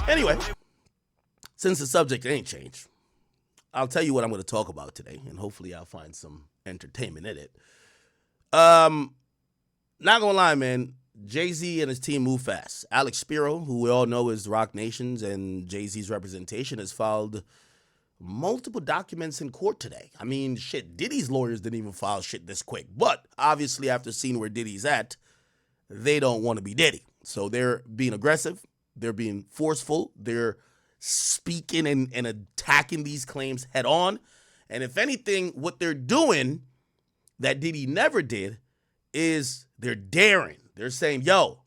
Anyway, since the subject ain't changed, I'll tell you what I'm going to talk about today, and hopefully I'll find some entertainment in it. Not gonna lie, man. Jay-Z and his team move fast. Alex Spiro, who we all know is Roc Nation's and Jay-Z's representation, has filed multiple documents in court today. I mean, shit, Diddy's lawyers didn't even file shit this quick. But obviously, after seeing where Diddy's at, they don't want to be Diddy. So they're being aggressive. They're being forceful. They're speaking and attacking these claims head on. And if anything, what they're doing that Diddy never did is they're daring. They're saying, yo,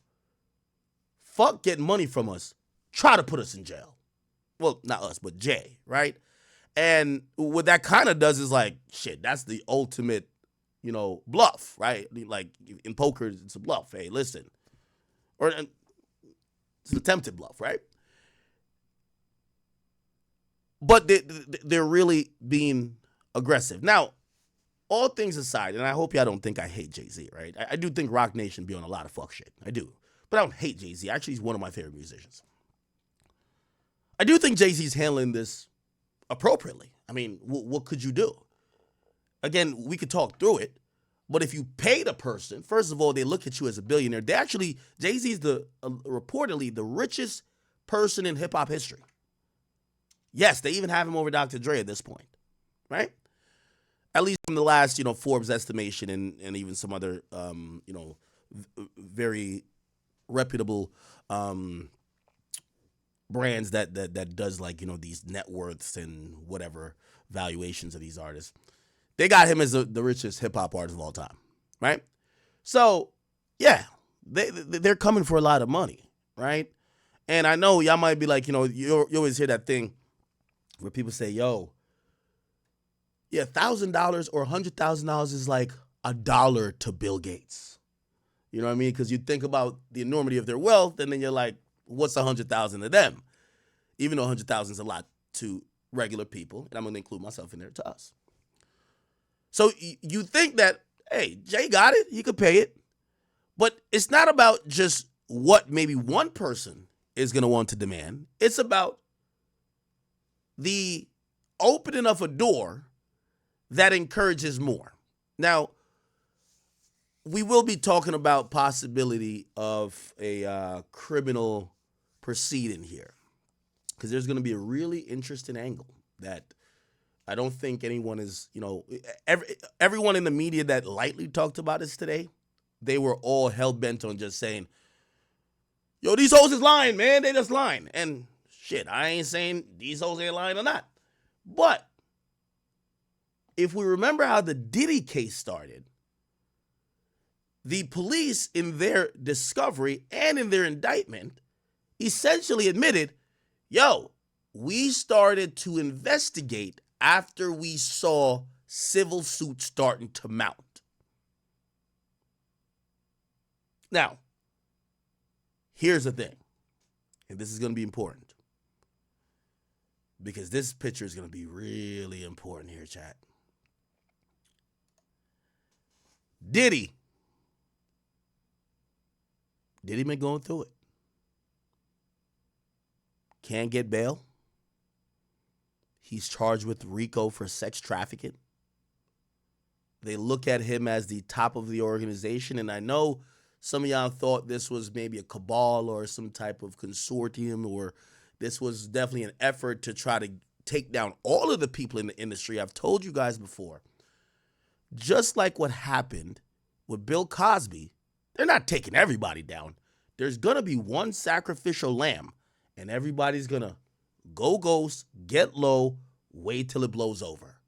fuck getting money from us. Try to put us in jail. Well, not us, but Jay, right? And what that kind of does is like, shit, that's the ultimate, bluff, right? Like in poker, it's a bluff. Hey, listen. Or it's an attempted bluff, right? But they're really being aggressive. Now, all things aside, and I hope y'all don't think I hate Jay-Z, right? I do think Roc Nation be on a lot of fuck shit. I do. But I don't hate Jay-Z. Actually, he's one of my favorite musicians. I do think Jay-Z's handling this appropriately. I mean, what could you do? Again, we could talk through it. But if you paid a person, first of all, they look at you as a billionaire. They actually, Jay-Z's reportedly the richest person in hip-hop history. Yes, they even have him over Dr. Dre at this point, right? At least from the last, Forbes estimation and even some other, very reputable brands that does like, these net worths and whatever valuations of these artists. They got him as the richest hip hop artist of all time, right? So, yeah, they're coming for a lot of money, right? And I know y'all might be like, you always hear that thing where people say, yo, yeah, $1,000 or $100,000 is like $1 to Bill Gates. You know what I mean? Because you think about the enormity of their wealth, and then you're like, what's 100,000 to them? Even though 100,000 is a lot to regular people, and I'm going to include myself in there, to us. So you think that, hey, Jay got it, he could pay it, but it's not about just what maybe one person is going to want to demand. It's about the opening of a door that encourages more. Now, we will be talking about possibility of a criminal proceeding here, because there's going to be a really interesting angle that I don't think anyone is, everyone in the media that lightly talked about this today, they were all hell-bent on just saying, yo, these hoes is lying, man. They just lying. And shit, I ain't saying these hoes ain't lying or not. But if we remember how the Diddy case started, the police in their discovery and in their indictment essentially admitted, yo, we started to investigate after we saw civil suits starting to mount. Now, here's the thing, and this is going to be important, because this picture is going to be really important here, chat. Diddy been going through it. Can't get bail. He's charged with RICO for sex trafficking. They look at him as the top of the organization, and I know some of y'all thought this was maybe a cabal or some type of consortium, or this was definitely an effort to try to take down all of the people in the industry. I've told you guys before, just like what happened with Bill Cosby, they're not taking everybody down. There's going to be one sacrificial lamb, and everybody's going to go ghost, get low, wait till it blows over.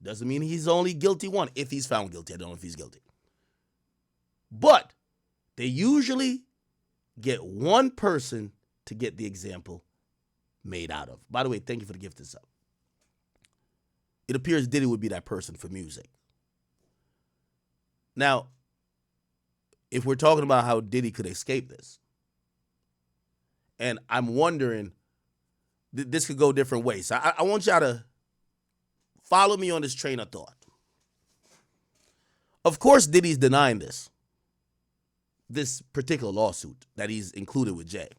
Doesn't mean he's the only guilty one. If he's found guilty, I don't know if he's guilty. But they usually get one person to get the example made out of. By the way, thank you for the gift this up. It appears Diddy would be that person for music. Now, if we're talking about how Diddy could escape this, and I'm wondering, this could go different ways. So I want y'all to follow me on this train of thought. Of course, Diddy's denying this. this particular lawsuit that he's included with Jay.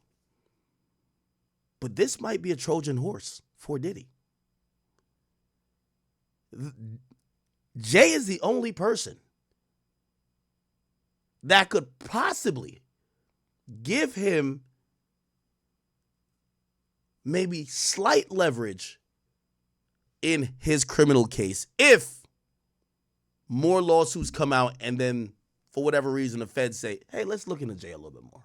But this might be a Trojan horse for Diddy. Jay is the only person that could possibly give him maybe slight leverage in his criminal case if more lawsuits come out and then for whatever reason the feds say, hey, let's look into Jay a little bit more.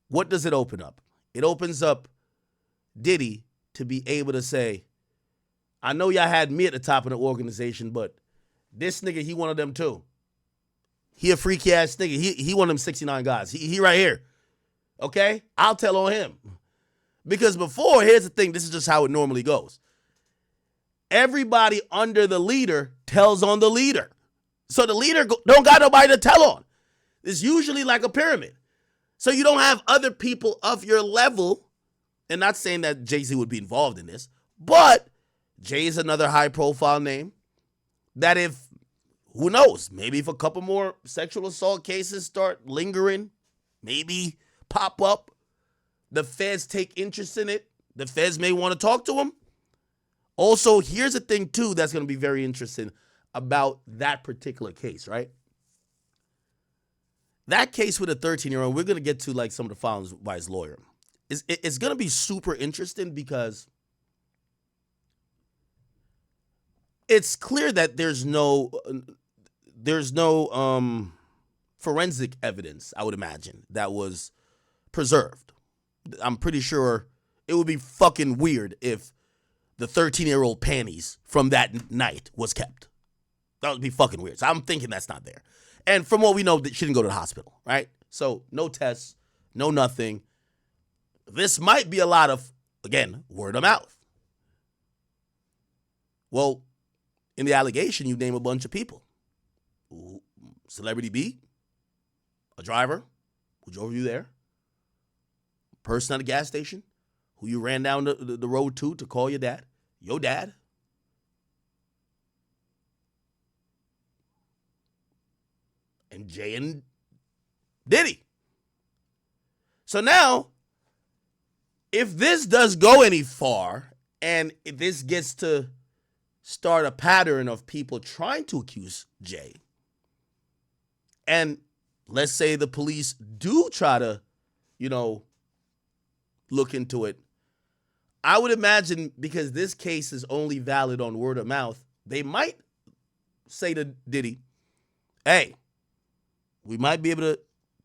What does it open up? It opens up Diddy to be able to say, I know y'all had me at the top of the organization, but this nigga, he one of them too. He a freaky ass nigga. He one of them 69 guys. He right here. Okay? I'll tell on him. Because before, here's the thing, this is just how it normally goes. Everybody under the leader tells on the leader. So the leader don't got nobody to tell on. It's usually like a pyramid. So you don't have other people of your level, and not saying that Jay-Z would be involved in this, but Jay is another high-profile name that if, who knows, maybe if a couple more sexual assault cases start lingering, maybe pop up, the feds take interest in it, the feds may want to talk to him. Also, here's a thing, too, that's going to be very interesting about that particular case, right? That case with a 13-year-old, we're going to get to like some of the filings by his lawyer. It's going to be super interesting because it's clear that there's no forensic evidence, I would imagine, that was preserved. I'm pretty sure it would be fucking weird if the 13-year-old panties from that night was kept. That would be fucking weird. So I'm thinking that's not there. And from what we know, she didn't go to the hospital, right? So no tests, no nothing. This might be a lot of, again, word of mouth. Well, in the allegation, you name a bunch of people. Celebrity B, a driver who drove you there, a person at a gas station who you ran down the road to call your dad, and Jay and Diddy. So now, if this does go any far, and if this gets to start a pattern of people trying to accuse Jay, and let's say the police do try to, look into it, I would imagine because this case is only valid on word of mouth, they might say to Diddy, hey, we might be able to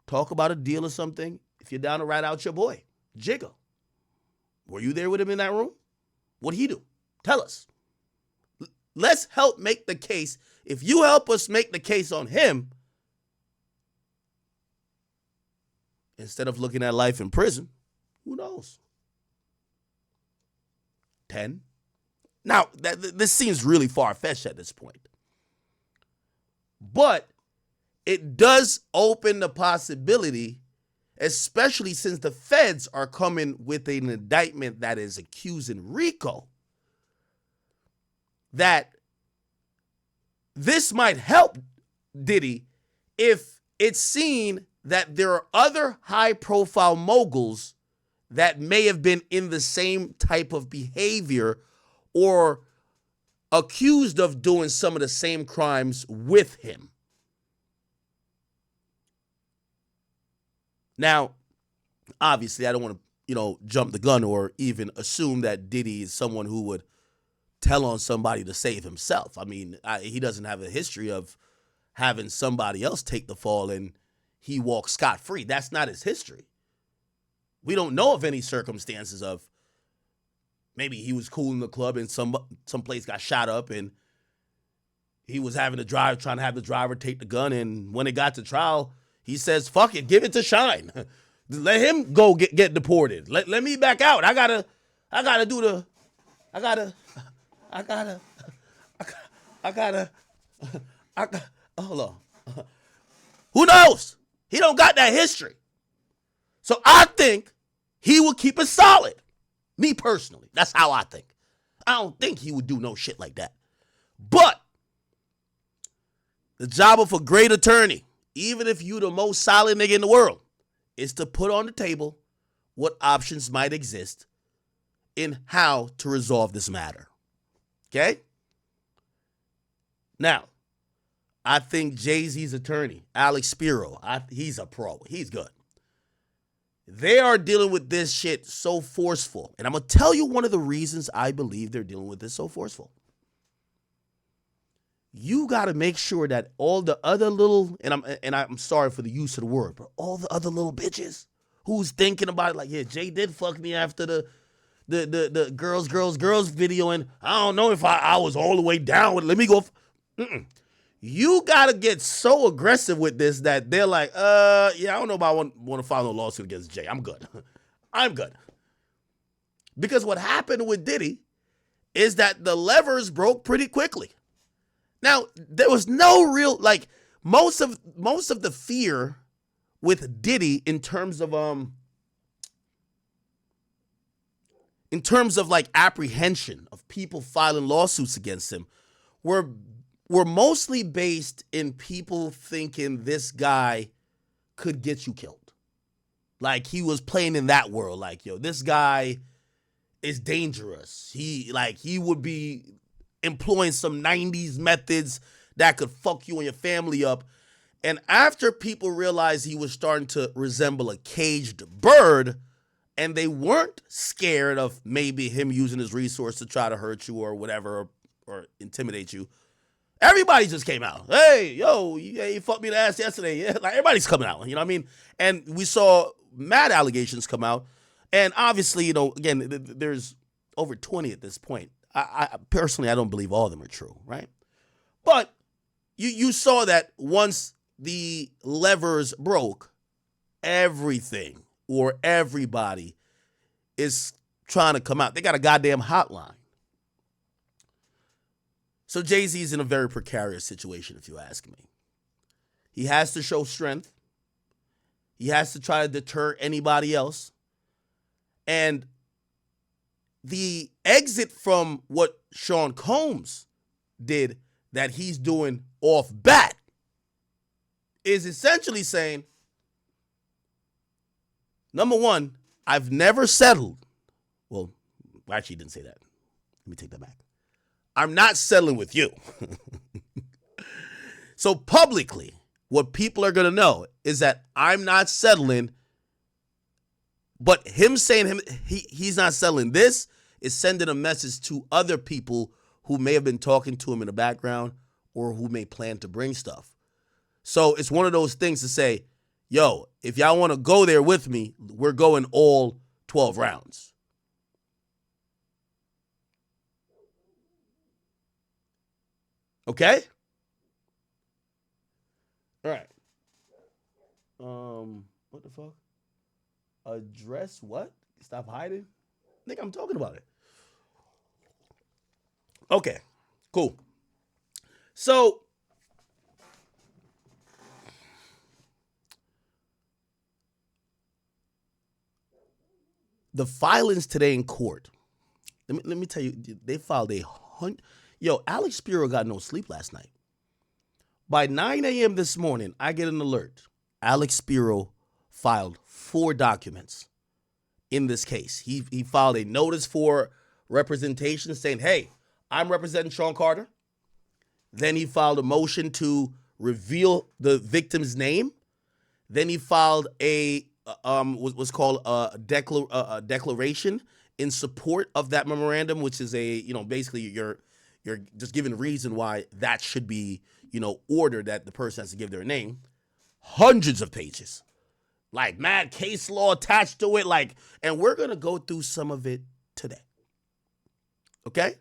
talk about a deal or something if you're down to rat out your boy, Jigga. Were you there with him in that room? What'd he do? Tell us. Let's help make the case. If you help us make the case on him, instead of looking at life in prison, who knows? 10? Now, this seems really far-fetched at this point. But it does open the possibility, especially since the feds are coming with an indictment that is accusing Rico, that this might help Diddy if it's seen that there are other high-profile moguls that may have been in the same type of behavior or accused of doing some of the same crimes with him. Now, obviously, I don't want to, jump the gun or even assume that Diddy is someone who would tell on somebody to save himself. I mean, he doesn't have a history of having somebody else take the fall and he walks scot-free. That's not his history. We don't know of any circumstances of maybe he was cool in the club and some place got shot up and he was trying to have the driver take the gun, and when it got to trial, he says, fuck it, give it to Shine. Let him go get deported. Let me back out. Hold on. Who knows? He don't got that history. So I think he would keep it solid. Me personally. That's how I think. I don't think he would do no shit like that. But the job of a great attorney, even if you the most solid nigga in the world, is to put on the table what options might exist in how to resolve this matter. Okay? Now, I think Jay-Z's attorney, Alex Spiro, he's a pro. He's good. They are dealing with this shit so forceful. And I'm going to tell you one of the reasons I believe they're dealing with this so forceful. You got to make sure that all the other little, and I'm sorry for the use of the word, but all the other little bitches who's thinking about it like, yeah, Jay did fuck me after the girls video, and I don't know if I was all the way down with it. Let me go. You got to get so aggressive with this that they're like, yeah, I don't know about want to file no lawsuit against Jay. I'm good. I'm good. Because what happened with Diddy is that the levers broke pretty quickly. Now, there was no real, like, most of the fear with Diddy in terms of like apprehension of people filing lawsuits against him were mostly based in people thinking this guy could get you killed. Like, he was playing in that world. Like, yo, this guy is dangerous. He would be employing some 90s methods that could fuck you and your family up. And after people realized he was starting to resemble a caged bird, and they weren't scared of maybe him using his resource to try to hurt you or whatever, or intimidate you, everybody just came out. Hey, yo, you fucked me in the ass yesterday. Yeah, like, everybody's coming out, you know what I mean? And we saw mad allegations come out. And obviously, you know, again, there's over 20 at this point. I personally, I don't believe all of them are true, right? But you saw that once the levers broke, everything or everybody is trying to come out. They got a goddamn hotline. So Jay-Z's in a very precarious situation, if you ask me. He has to show strength. He has to try to deter anybody else. And the exit from what Sean Combs did that he's doing off bat is essentially saying, number one, I've never settled. Well, actually, he didn't say that. Let me take that back. I'm not settling with you. So publicly, what people are going to know is that I'm not settling. But him saying he's not settling this is sending a message to other people who may have been talking to him in the background or who may plan to bring stuff. So it's one of those things to say, yo, if y'all want to go there with me, we're going all 12 rounds. Okay? All right. What the fuck? Address what? Stop hiding? Nigga, I'm talking about it. Okay, cool. So, the filings today in court. Let me tell you, they filed Yo, Alex Spiro got no sleep last night. By 9 a.m. this morning, I get an alert. Alex Spiro filed 4 documents in this case. He filed a notice for representation saying, hey, I'm representing Sean Carter. Then he filed a motion to reveal the victim's name. Then he filed a what's called a declaration in support of that memorandum, which is basically you're just giving reason why that should be, ordered that the person has to give their name. Hundreds of pages. Like mad case law attached to it, and we're gonna go through some of it today. Okay?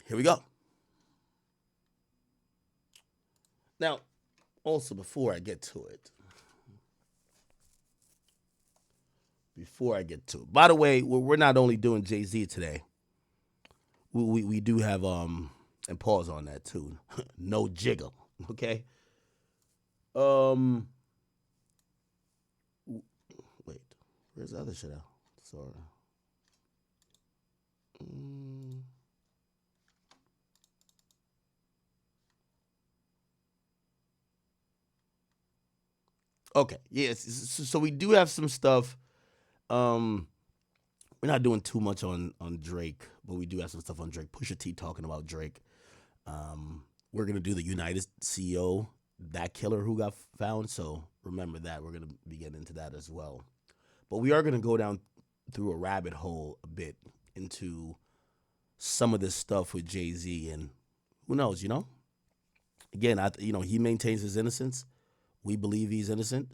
Here we go. Now, also before I get to it, by the way, we're not only doing Jay-Z today. We do have and pause on that too. No jiggle, okay? Wait, where's the other shit out? Sorry. Okay, yes. So we do have some stuff. We're not doing too much on Drake, but we do have some stuff on Drake. Pusha T talking about Drake. We're gonna do the United CEO, that killer who got found. So remember that. We're gonna be getting into that as well. But we are gonna go down through a rabbit hole a bit into some of this stuff with Jay-Z, and who knows, Again, he maintains his innocence. We believe he's innocent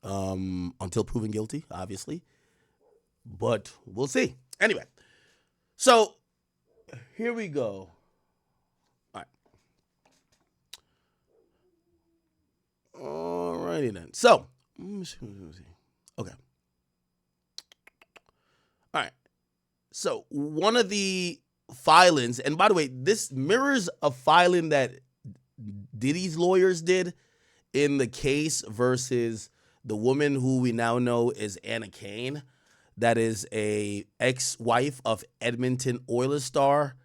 until proven guilty, obviously. But we'll see. Anyway, so here we go. All right. Alrighty then. So, let me see. Okay. All right. So, one of the filings, and by the way, this mirrors a filing that Diddy's lawyers did in the case versus the woman who we now know is Anna Kane. That is a ex-wife of Edmonton Oilers star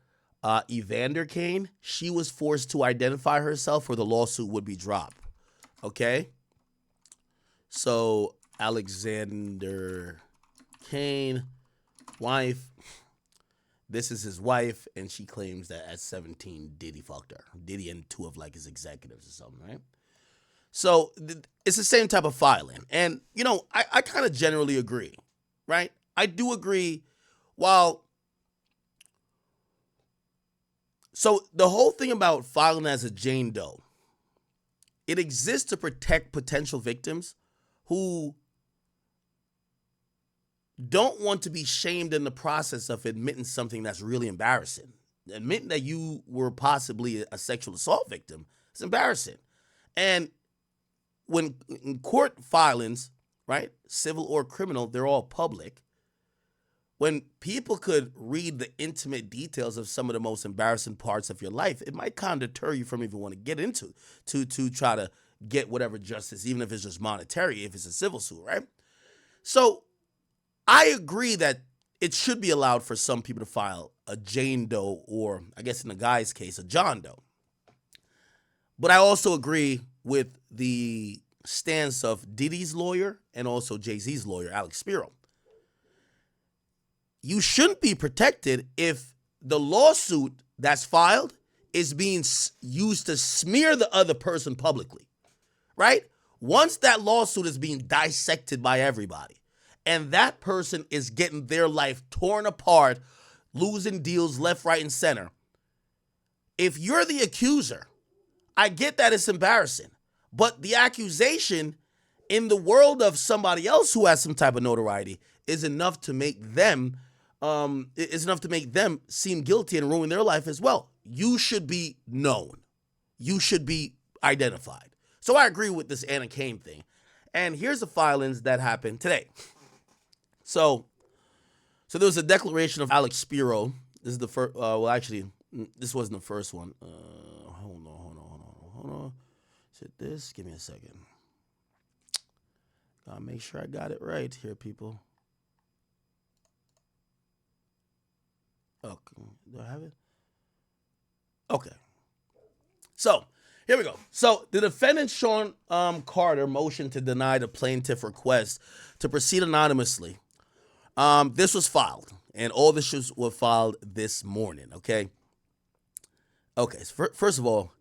Evander Kane. She was forced to identify herself or the lawsuit would be dropped. Okay? So, Alexander Kane, wife. This is his wife, and she claims that at 17, Diddy fucked her. Diddy and two of his executives or something, right? So, it's the same type of filing. And, I kind of generally agree. Right? I do agree. So the whole thing about filing as a Jane Doe, it exists to protect potential victims who don't want to be shamed in the process of admitting something that's really embarrassing. Admitting that you were possibly a sexual assault victim is embarrassing. And when in court filings, right, civil or criminal, they're all public. When people could read the intimate details of some of the most embarrassing parts of your life, it might kind of deter you from even want to get into to try to get whatever justice, even if it's just monetary, if it's a civil suit, right? So I agree that it should be allowed for some people to file a Jane Doe or, I guess in the guy's case, a John Doe. But I also agree with the stance of Diddy's lawyer and also Jay-Z's lawyer, Alex Spiro. You shouldn't be protected if the lawsuit that's filed is being used to smear the other person publicly, right? Once that lawsuit is being dissected by everybody and that person is getting their life torn apart, losing deals left, right, and center, if you're the accuser, I get that it's embarrassing. But the accusation in the world of somebody else who has some type of notoriety is enough to make them seem guilty and ruin their life as well. You should be known. You should be identified. So I agree with this Anna Kane thing. And here's the filings that happened today. So there was a declaration of Alex Spiro. This is the first. This wasn't the first one. Hold on. Is it this? Give me a second. Gotta make sure I got it right here, people. Okay, do I have it? Okay. So here we go. So the defendant, Sean Carter, motioned to deny the plaintiff request to proceed anonymously. This was filed, and all the issues were filed this morning. Okay. So first of all,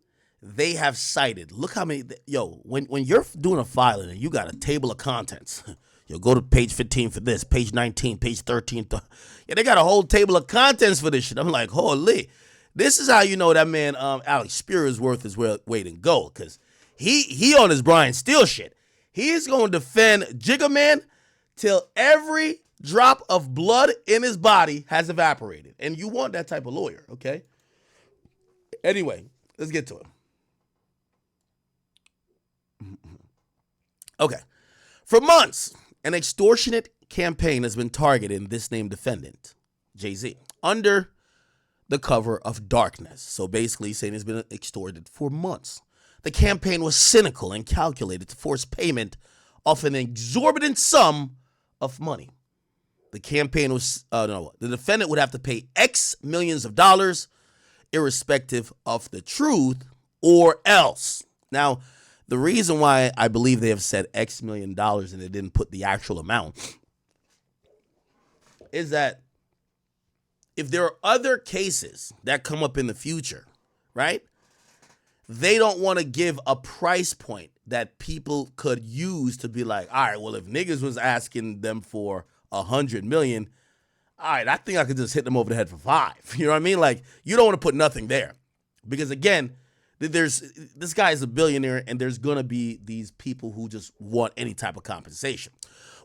they have cited. Look how many. When you're doing a filing and you got a table of contents, you'll go to page 15 for this, page 19, page 13. They got a whole table of contents for this shit. I'm like, holy. This is how you know that man, Alex Spiro, is worth his weight in gold, because he on his Brian Steele shit. He is going to defend Jigga Man till every drop of blood in his body has evaporated. And you want that type of lawyer, okay? Anyway, let's get to it. Okay. For months, an extortionate campaign has been targeting this named defendant, Jay-Z, under the cover of darkness. So basically saying he's been extorted for months. The campaign was cynical and calculated to force payment of an exorbitant sum of money. The campaign was, the defendant would have to pay X millions of dollars, irrespective of the truth, or else. Now, The reason why I believe they have said X million dollars and they didn't put the actual amount is that if there are other cases that come up in the future, right, they don't want to give a price point that people could use to be like, all right, well, if niggas was asking them for 100 million, all right, I think I could just hit them over the head for 5. You know what I mean? Like, you don't want to put nothing there. Because again, this guy is a billionaire, and there's going to be these people who just want any type of compensation.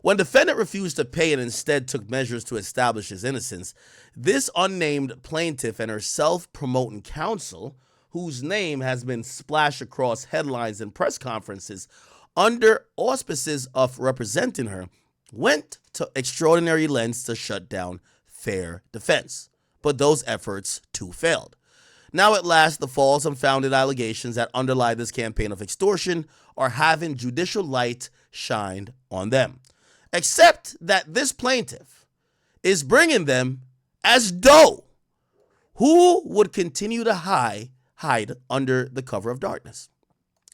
When defendant refused to pay and instead took measures to establish his innocence, this unnamed plaintiff and her self-promoting counsel, whose name has been splashed across headlines and press conferences under auspices of representing her, went to extraordinary lengths to shut down fair defense. But those efforts too failed. Now at last, the false, unfounded allegations that underlie this campaign of extortion are having judicial light shined on them. Except that this plaintiff is bringing them as Doe, who would continue to hide under the cover of darkness.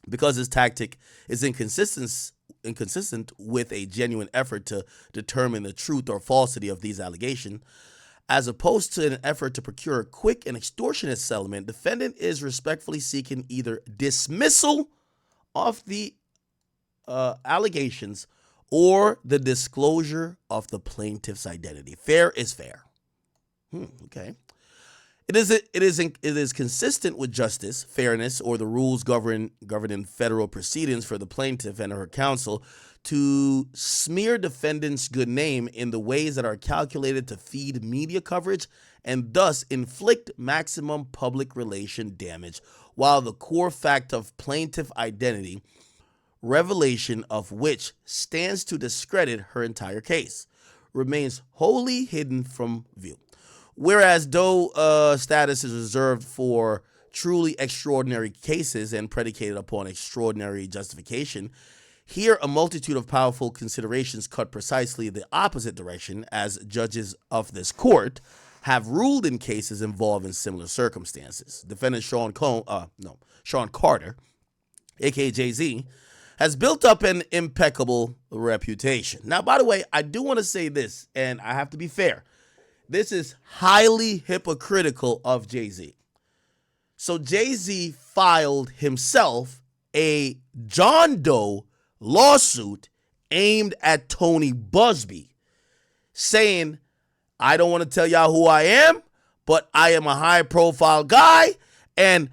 Because his tactic is inconsistent with a genuine effort to determine the truth or falsity of these allegations, as opposed to an effort to procure a quick and extortionate settlement, defendant is respectfully seeking either dismissal of the allegations or the disclosure of the plaintiff's identity. Fair is fair. Okay. It is consistent with justice, fairness, or the rules governing federal proceedings for the plaintiff and her counsel to smear defendant's good name in the ways that are calculated to feed media coverage and thus inflict maximum public relation damage, while the core fact of plaintiff identity, revelation of which stands to discredit her entire case, remains wholly hidden from view. Whereas Doe status is reserved for truly extraordinary cases and predicated upon extraordinary justification, here a multitude of powerful considerations cut precisely the opposite direction, as judges of this court have ruled in cases involving similar circumstances. Defendant Sean Carter, aka Jay-Z, has built up an impeccable reputation. Now, by the way, I do want to say this, and I have to be fair. This is highly hypocritical of Jay-Z. So Jay-Z filed himself a Jane Doe lawsuit aimed at Tony Busby, saying, I don't want to tell y'all who I am, but I am a high-profile guy, and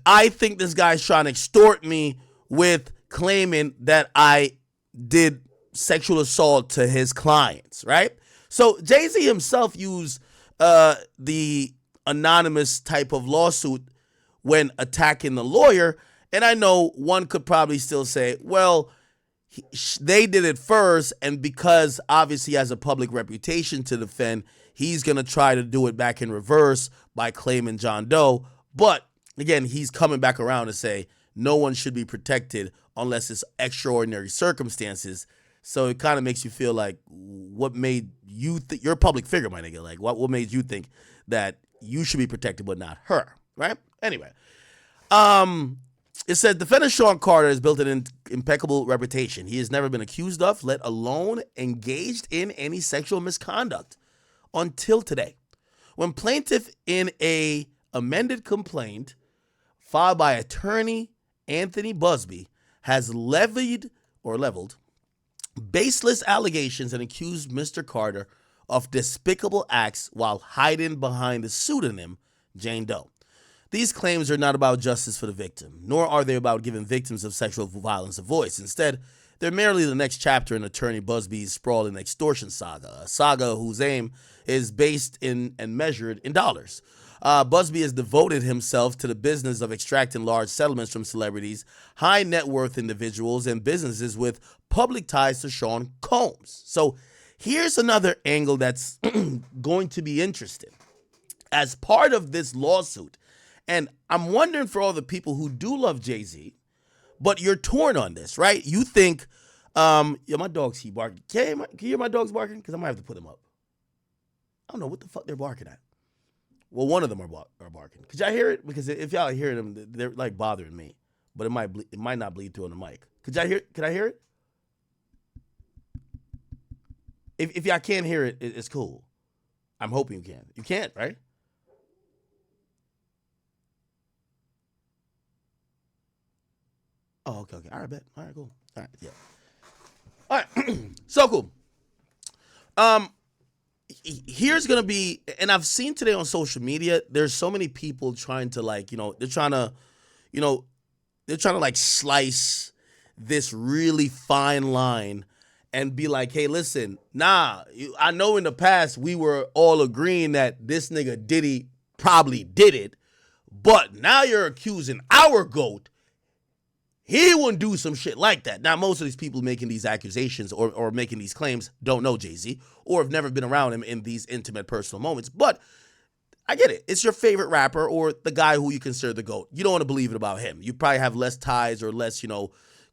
I think this guy's trying to extort me with claiming that I did sexual assault to his clients, right? So Jay-Z himself used the anonymous type of lawsuit when attacking the lawyer. And I know one could probably still say, well, they did it first, and because obviously he has a public reputation to defend, he's going to try to do it back in reverse by claiming Jane Doe. But again, he's coming back around to say no one should be protected unless it's extraordinary circumstances. So it kind of makes you feel like, what made you think, you're a public figure, my nigga, like what made you think that you should be protected but not her, right? Anyway, it says defendant Sean Carter has built an impeccable reputation. He has never been accused of, let alone engaged in, any sexual misconduct until today, when plaintiff in a amended complaint filed by attorney Anthony Busby has leveled baseless allegations and accused Mr. Carter of despicable acts while hiding behind the pseudonym Jane Doe. These claims are not about justice for the victim, nor are they about giving victims of sexual violence a voice. Instead, they're merely the next chapter in attorney Busby's sprawling extortion saga, a saga whose aim is based in and measured in dollars. Busby has devoted himself to the business of extracting large settlements from celebrities, high net worth individuals, and businesses with public ties to Sean Combs. So here's another angle that's going to be interesting. As part of this lawsuit, and I'm wondering for all the people who do love Jay-Z, but you're torn on this, right? You think, my dogs keep barking. Can you hear my dogs barking? Because I might have to put them up. I don't know what the fuck they're barking at. Well, one of them are barking. Could y'all hear it? Because if y'all hear them, they're like bothering me. but it might not bleed through on the mic. Could I hear it? If y'all can't hear it, it's cool. I'm hoping you can. You can't, right? Oh, okay. All right, bet. All right, cool. All right, yeah. All right, so cool. Here's gonna be, and I've seen today on social media, there's so many people trying to they're trying to like slice this really fine line and be like, hey, listen, I know in the past we were all agreeing that this nigga Diddy probably did it, but now you're accusing our GOAT. He wouldn't do some shit like that. Now, most of these people making these accusations or making these claims don't know Jay-Z or have never been around him in these intimate personal moments. But I get it. It's your favorite rapper or the guy who you consider the GOAT. You don't want to believe it about him. You probably have less ties or less,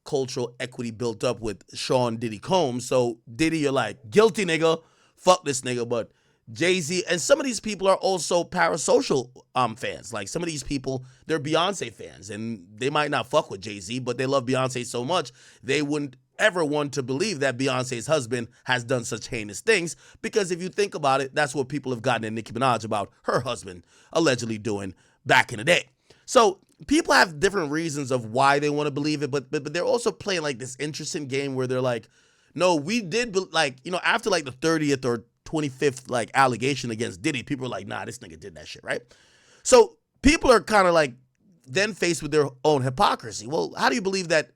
cultural equity built up with Sean Diddy Combs. So Diddy, you're like, guilty nigga, fuck this nigga. But Jay-Z, and some of these people are also parasocial fans. Like some of these people, they're Beyonce fans, and they might not fuck with Jay-Z, but they love Beyonce so much, they wouldn't ever want to believe that Beyonce's husband has done such heinous things, because if you think about it, that's what people have gotten at Nicki Minaj about her husband allegedly doing back in the day. So people have different reasons of why they want to believe it, but they're also playing like this interesting game where they're like, no, we did, after like the 30th or 25th allegation against Diddy, people are like, nah, this nigga did that shit, right? So people are kind of like then faced with their own hypocrisy. Well, how do you believe that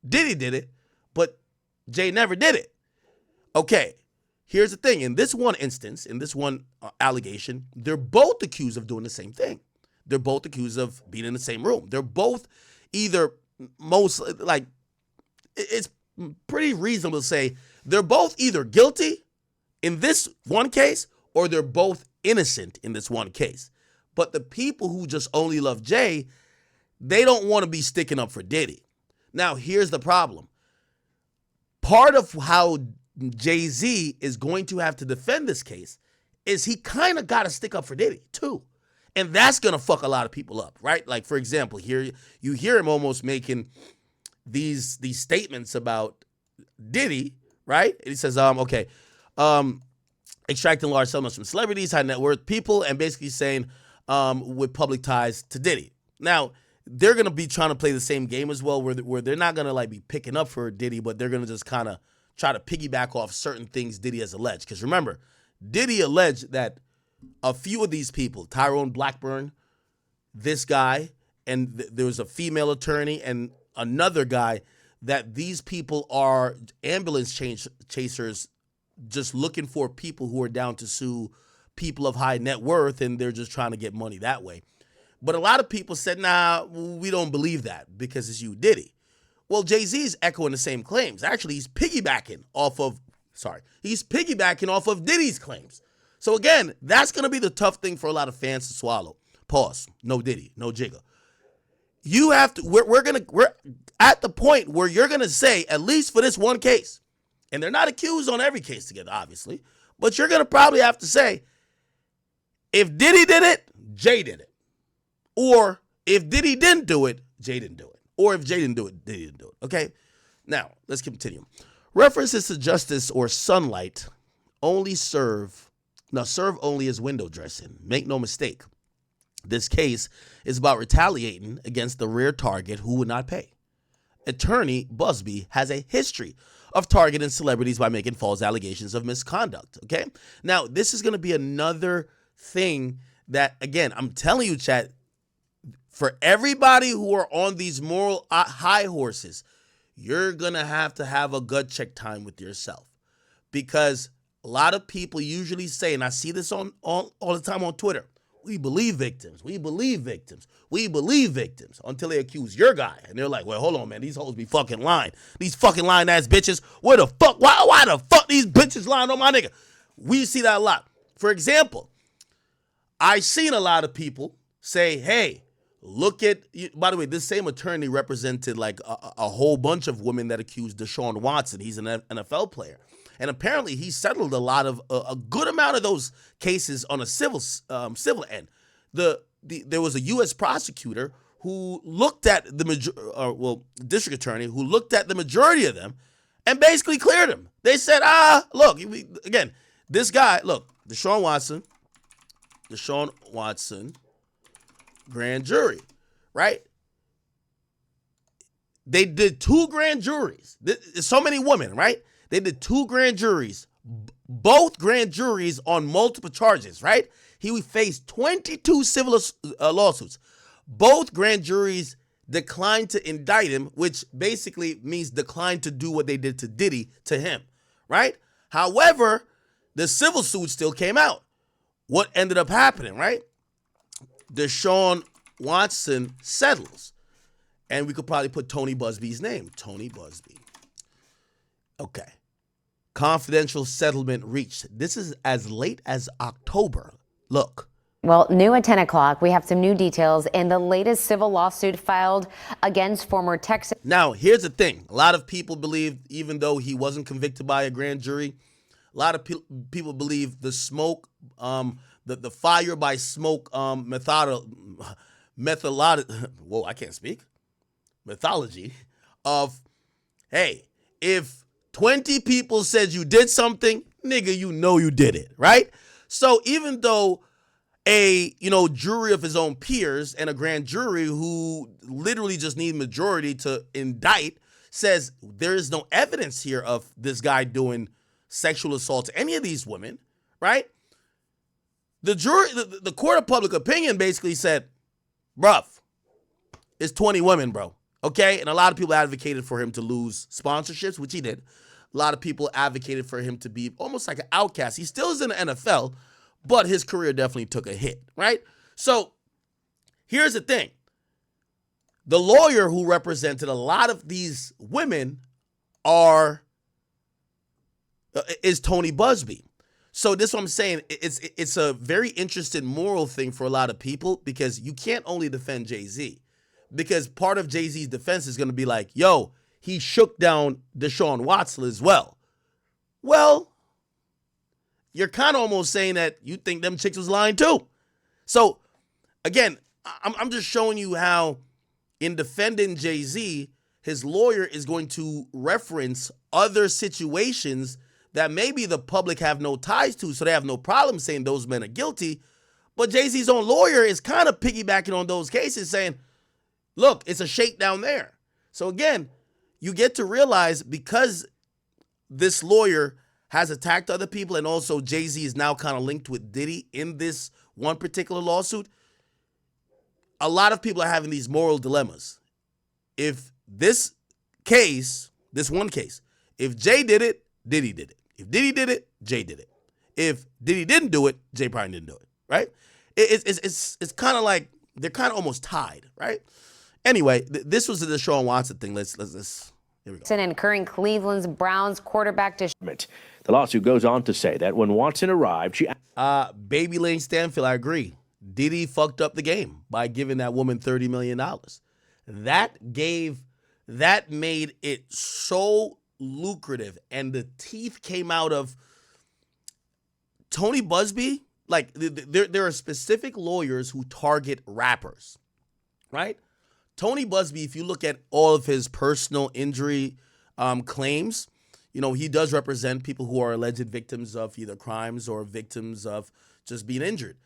Diddy did it, but Jay never did it? Okay, here's the thing. In this one instance, in this one allegation, they're both accused of doing the same thing. They're both accused of being in the same room. They're both either it's pretty reasonable to say they're both either guilty in this one case, or they're both innocent in this one case. But the people who just only love Jay, they don't want to be sticking up for Diddy. Now, here's the problem. Part of how Jay-Z is going to have to defend this case is he kind of got to stick up for Diddy, too. And that's going to fuck a lot of people up, right? Like, for example, here you hear him almost making these statements about Diddy, right? And he says, extracting large sums from celebrities, high net worth people, and basically saying with public ties to Diddy. Now, they're going to be trying to play the same game as well, where they're not going to be picking up for Diddy, but they're going to just kind of try to piggyback off certain things Diddy has alleged. Because remember, Diddy alleged that a few of these people, Tyrone Blackburn, this guy, and there was a female attorney and another guy, that these people are ambulance chasers just looking for people who are down to sue people of high net worth, and they're just trying to get money that way. But a lot of people said, nah, we don't believe that because it's you, Diddy. Well, Jay-Z is echoing the same claims. Actually, he's piggybacking off of Diddy's claims. So again, that's going to be the tough thing for a lot of fans to swallow. Pause. No Diddy, no Jigga. You have to, we're at the point where you're going to say, at least for this one case, and they're not accused on every case together, obviously, but you're going to probably have to say, if Diddy did it, Jay did it. Or if Diddy didn't do it, Jay didn't do it. Or if Jay didn't do it, Diddy didn't do it. Okay? Now, let's continue. References to justice or sunlight serve only as window dressing. Make no mistake. This case is about retaliating against the rare target who would not pay. Attorney Busby has a history of targeting celebrities by making false allegations of misconduct, okay? Now, this is going to be another thing that, again, I'm telling you, chat, for everybody who are on these moral high horses, you're going to have a gut check time with yourself. Because a lot of people usually say, and I see this on all the time on Twitter, we believe victims, we believe victims, we believe victims, until they accuse your guy. And they're like, well, hold on, man, these hoes be fucking lying. These fucking lying ass bitches, why the fuck these bitches lying on my nigga? We see that a lot. For example, I've seen a lot of people say, hey, look at, by the way, this same attorney represented like a whole bunch of women that accused Deshaun Watson. He's an NFL player. And apparently he settled a good amount of those cases on a civil end. There was a U.S. prosecutor who looked at the district attorney who looked at the majority of them and basically cleared them. They said, look, again, this guy, look, Deshaun Watson, grand jury, right? They did 2 grand juries. There's so many women, right? They did 2 grand juries, both grand juries on multiple charges, right? He faced 22 civil lawsuits. Both grand juries declined to indict him, which basically means declined to do what they did to Diddy to him, right? However, the civil suit still came out. What ended up happening, right? Deshaun Watson settles. And we could probably put Tony Busby's name. Tony Busby. Okay. Confidential settlement reached. This is as late as October. Look. Well, new at 10 o'clock, we have some new details in the latest civil lawsuit filed against former Texas. Now, here's the thing. A lot of people believe, even though he wasn't convicted by a grand jury, a lot of people believe the smoke, the fire by smoke mythology of, hey, if 20 people said you did something, nigga, you know you did it, right? So even though a jury of his own peers and a grand jury who literally just need majority to indict says there is no evidence here of this guy doing sexual assault to any of these women, right? The jury, the court of public opinion basically said, bruv, it's 20 women, bro. Okay? And a lot of people advocated for him to lose sponsorships, which he did. A lot of people advocated for him to be almost like an outcast. He still is in the NFL, but his career definitely took a hit, right? So here's the thing. The lawyer who represented a lot of these women is Tony Busby. So this is what I'm saying. It's a very interesting moral thing for a lot of people because you can't only defend Jay-Z. Because part of Jay-Z's defense is going to be like, yo, he shook down Deshaun Watson as well. Well, you're kind of almost saying that you think them chicks was lying too. So, again, I'm just showing you how in defending Jay-Z, his lawyer is going to reference other situations that maybe the public have no ties to, so they have no problem saying those men are guilty. But Jay-Z's own lawyer is kind of piggybacking on those cases saying, look, it's a shakedown there. So again, you get to realize because this lawyer has attacked other people and also Jay-Z is now kind of linked with Diddy in this one particular lawsuit, a lot of people are having these moral dilemmas. If this one case, if Jay did it, Diddy did it. If Diddy did it, Jay did it. If Diddy didn't do it, Jay probably didn't do it, right? It's kind of like they're kind of almost tied, right? Anyway, this was the Deshaun Watson thing. Let's here we go. And current Cleveland's Browns quarterback to the lawsuit goes on to say that when Watson arrived, she Baby Lane Stanfield, I agree. Diddy fucked up the game by giving that woman $30 million. That made it so lucrative, and the teeth came out of Tony Busby. Like there are specific lawyers who target rappers, right? Tony Busby, if you look at all of his personal injury claims, he does represent people who are alleged victims of either crimes or victims of just being injured.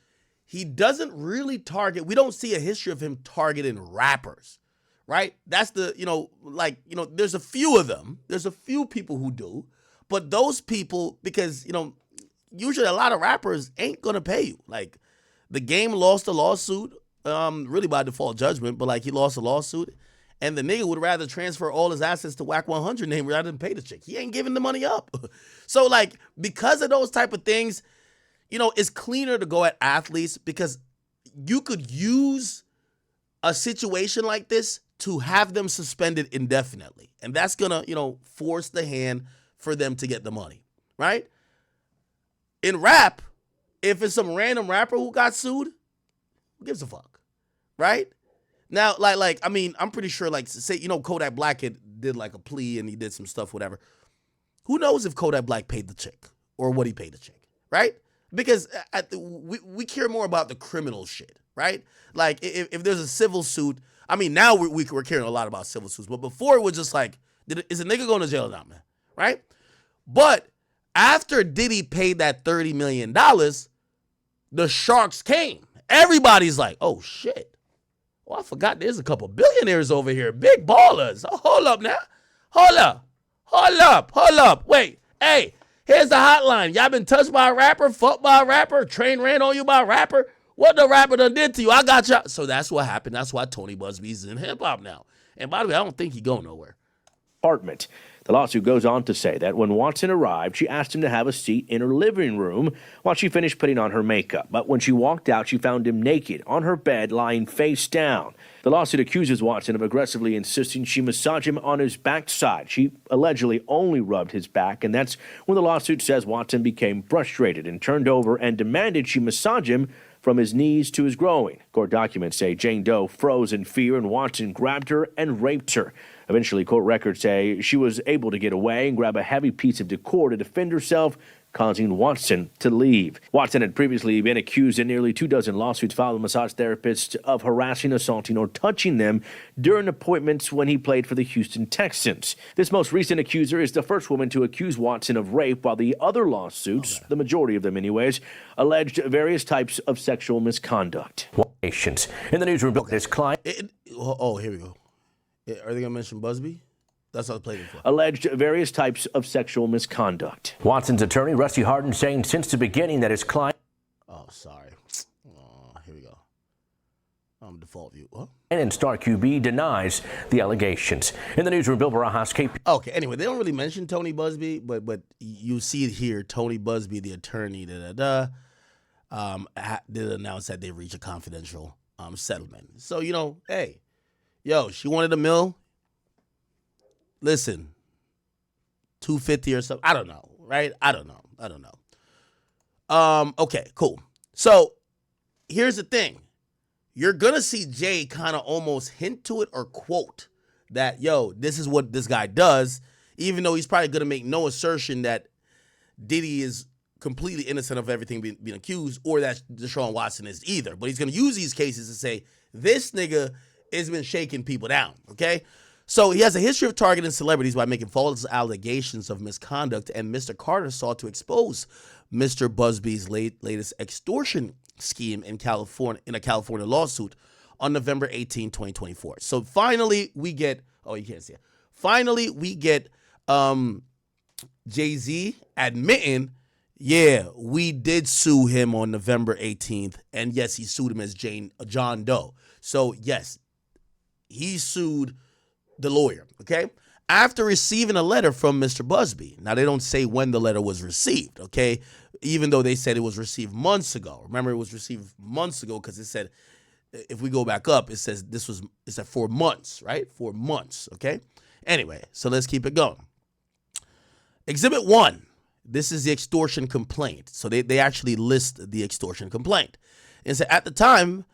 He doesn't really target, we don't see a history of him targeting rappers, right? That's there's a few of them. There's a few people who do, but those people, because, usually a lot of rappers ain't going to pay you. Like, The Game lost a lawsuit, really by default judgment, but he lost a lawsuit, and the nigga would rather transfer all his assets to Whack 100 name rather than pay the chick. He ain't giving the money up. So because of those type of things, it's cleaner to go at athletes because you could use a situation like this to have them suspended indefinitely. And that's going to, force the hand for them to get the money, right? In rap, if it's some random rapper who got sued, who gives a fuck, right? Now, I'm pretty sure, say, Kodak Black did a plea and he did some stuff, whatever. Who knows if Kodak Black paid the chick or what he paid the chick, right? Because we care more about the criminal shit, right? If there's a civil suit, I mean, now we're caring a lot about civil suits, but before it was just like, is a nigga going to jail or not, man? Right? But after Diddy paid that $30 million, the sharks came. Everybody's like, oh, shit. Oh, I forgot there's a couple billionaires over here. Big ballers. Oh, hold up now. Hold up. Wait. Hey, here's the hotline. Y'all been touched by a rapper, fucked by a rapper, train ran on you by a rapper? What the rapper done did to you? I got y'all. So that's what happened. That's why Tony Busby's in hip-hop now. And by the way, I don't think he go nowhere. Apartment. The lawsuit goes on to say that when Watson arrived, she asked him to have a seat in her living room while she finished putting on her makeup. But when she walked out, she found him naked on her bed, lying face down. The lawsuit accuses Watson of aggressively insisting she massage him on his backside. She allegedly only rubbed his back, and that's when the lawsuit says Watson became frustrated and turned over and demanded she massage him from his knees to his groin. Court documents say Jane Doe froze in fear and Watson grabbed her and raped her. Eventually, court records say she was able to get away and grab a heavy piece of decor to defend herself, causing Watson to leave. Watson had previously been accused in nearly 24 lawsuits filed with massage therapists of harassing, assaulting, or touching them during appointments when he played for the Houston Texans. This most recent accuser is the first woman to accuse Watson of rape, while the other lawsuits, the majority of them anyways, alleged various types of sexual misconduct. In the newsroom, this client... Oh, here we go. Are they going to mention Busby? That's what I played it for. Alleged various types of sexual misconduct. Watson's attorney, Rusty Hardin, saying since the beginning that his client... Oh, sorry. Oh, here we go. Default view. What? And Star QB denies the allegations. In the newsroom, Bill Barajas, KP. Okay, anyway, they don't really mention Tony Busby, but you see it here. Tony Busby, the attorney, did announce that they reached a confidential settlement. So, hey, yo, she wanted $1 million. Listen, 250 or something. I don't know, right? I don't know. Okay, cool. So here's the thing. You're going to see Jay kind of almost hint to it or quote that, yo, this is what this guy does, even though he's probably going to make no assertion that Diddy is completely innocent of everything being accused or that Deshaun Watson is either. But he's going to use these cases to say, this nigga has been shaking people down, okay? So he has a history of targeting celebrities by making false allegations of misconduct, and Mr. Carter sought to expose Mr. Busby's latest extortion scheme in a California lawsuit on November 18, 2024. So finally we get, oh, you can't see it. Finally we get Jay-Z admitting, yeah, we did sue him on November 18th, and yes, he sued him as John Doe. So yes, he sued the lawyer, okay? After receiving a letter from Mr. Busby. Now, they don't say when the letter was received, okay? Even though they said it was received months ago. Remember, it was received months ago because it said, if we go back up, it says it said 4 months, right? 4 months, okay? Anyway, so let's keep it going. Exhibit 1. This is the extortion complaint. So they actually list the extortion complaint. And so at the time,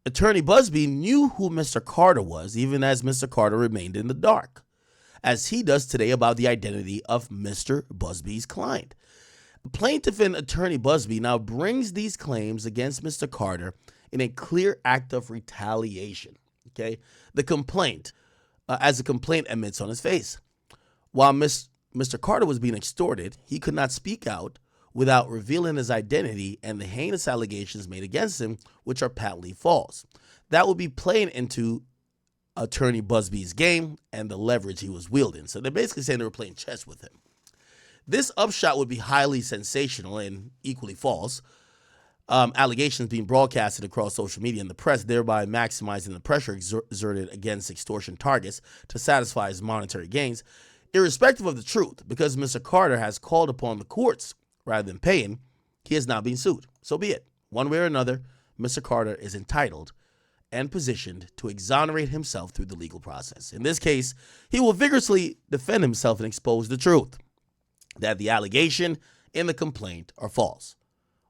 Attorney Busby knew who Mr. Carter was, even as Mr. Carter remained in the dark, as he does today about the identity of Mr. Busby's client. Plaintiff and Attorney Busby now brings these claims against Mr. Carter in a clear act of retaliation. Okay, the complaint, as the complaint admits on his face, while Mr. Carter was being extorted, he could not speak out without revealing his identity and the heinous allegations made against him, which are patently false. That would be playing into Attorney Busby's game and the leverage he was wielding. So they're basically saying they were playing chess with him. This upshot would be highly sensational and equally false. Allegations being broadcasted across social media and the press, thereby maximizing the pressure exerted against extortion targets to satisfy his monetary gains, irrespective of the truth, because Mr. Carter has called upon the courts rather than paying, he has not been sued. So be it. One way or another, Mr. Carter is entitled and positioned to exonerate himself through the legal process. In this case, he will vigorously defend himself and expose the truth, that the allegation in the complaint are false.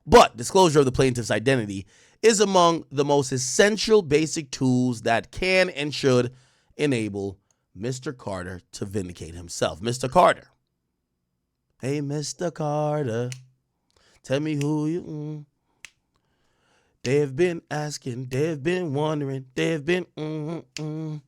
But disclosure of the plaintiff's identity is among the most essential basic tools that can and should enable Mr. Carter to vindicate himself. Mr. Carter. Hey, Mr. Carter, tell me who you... They've been asking, they've been wondering, they've been amen.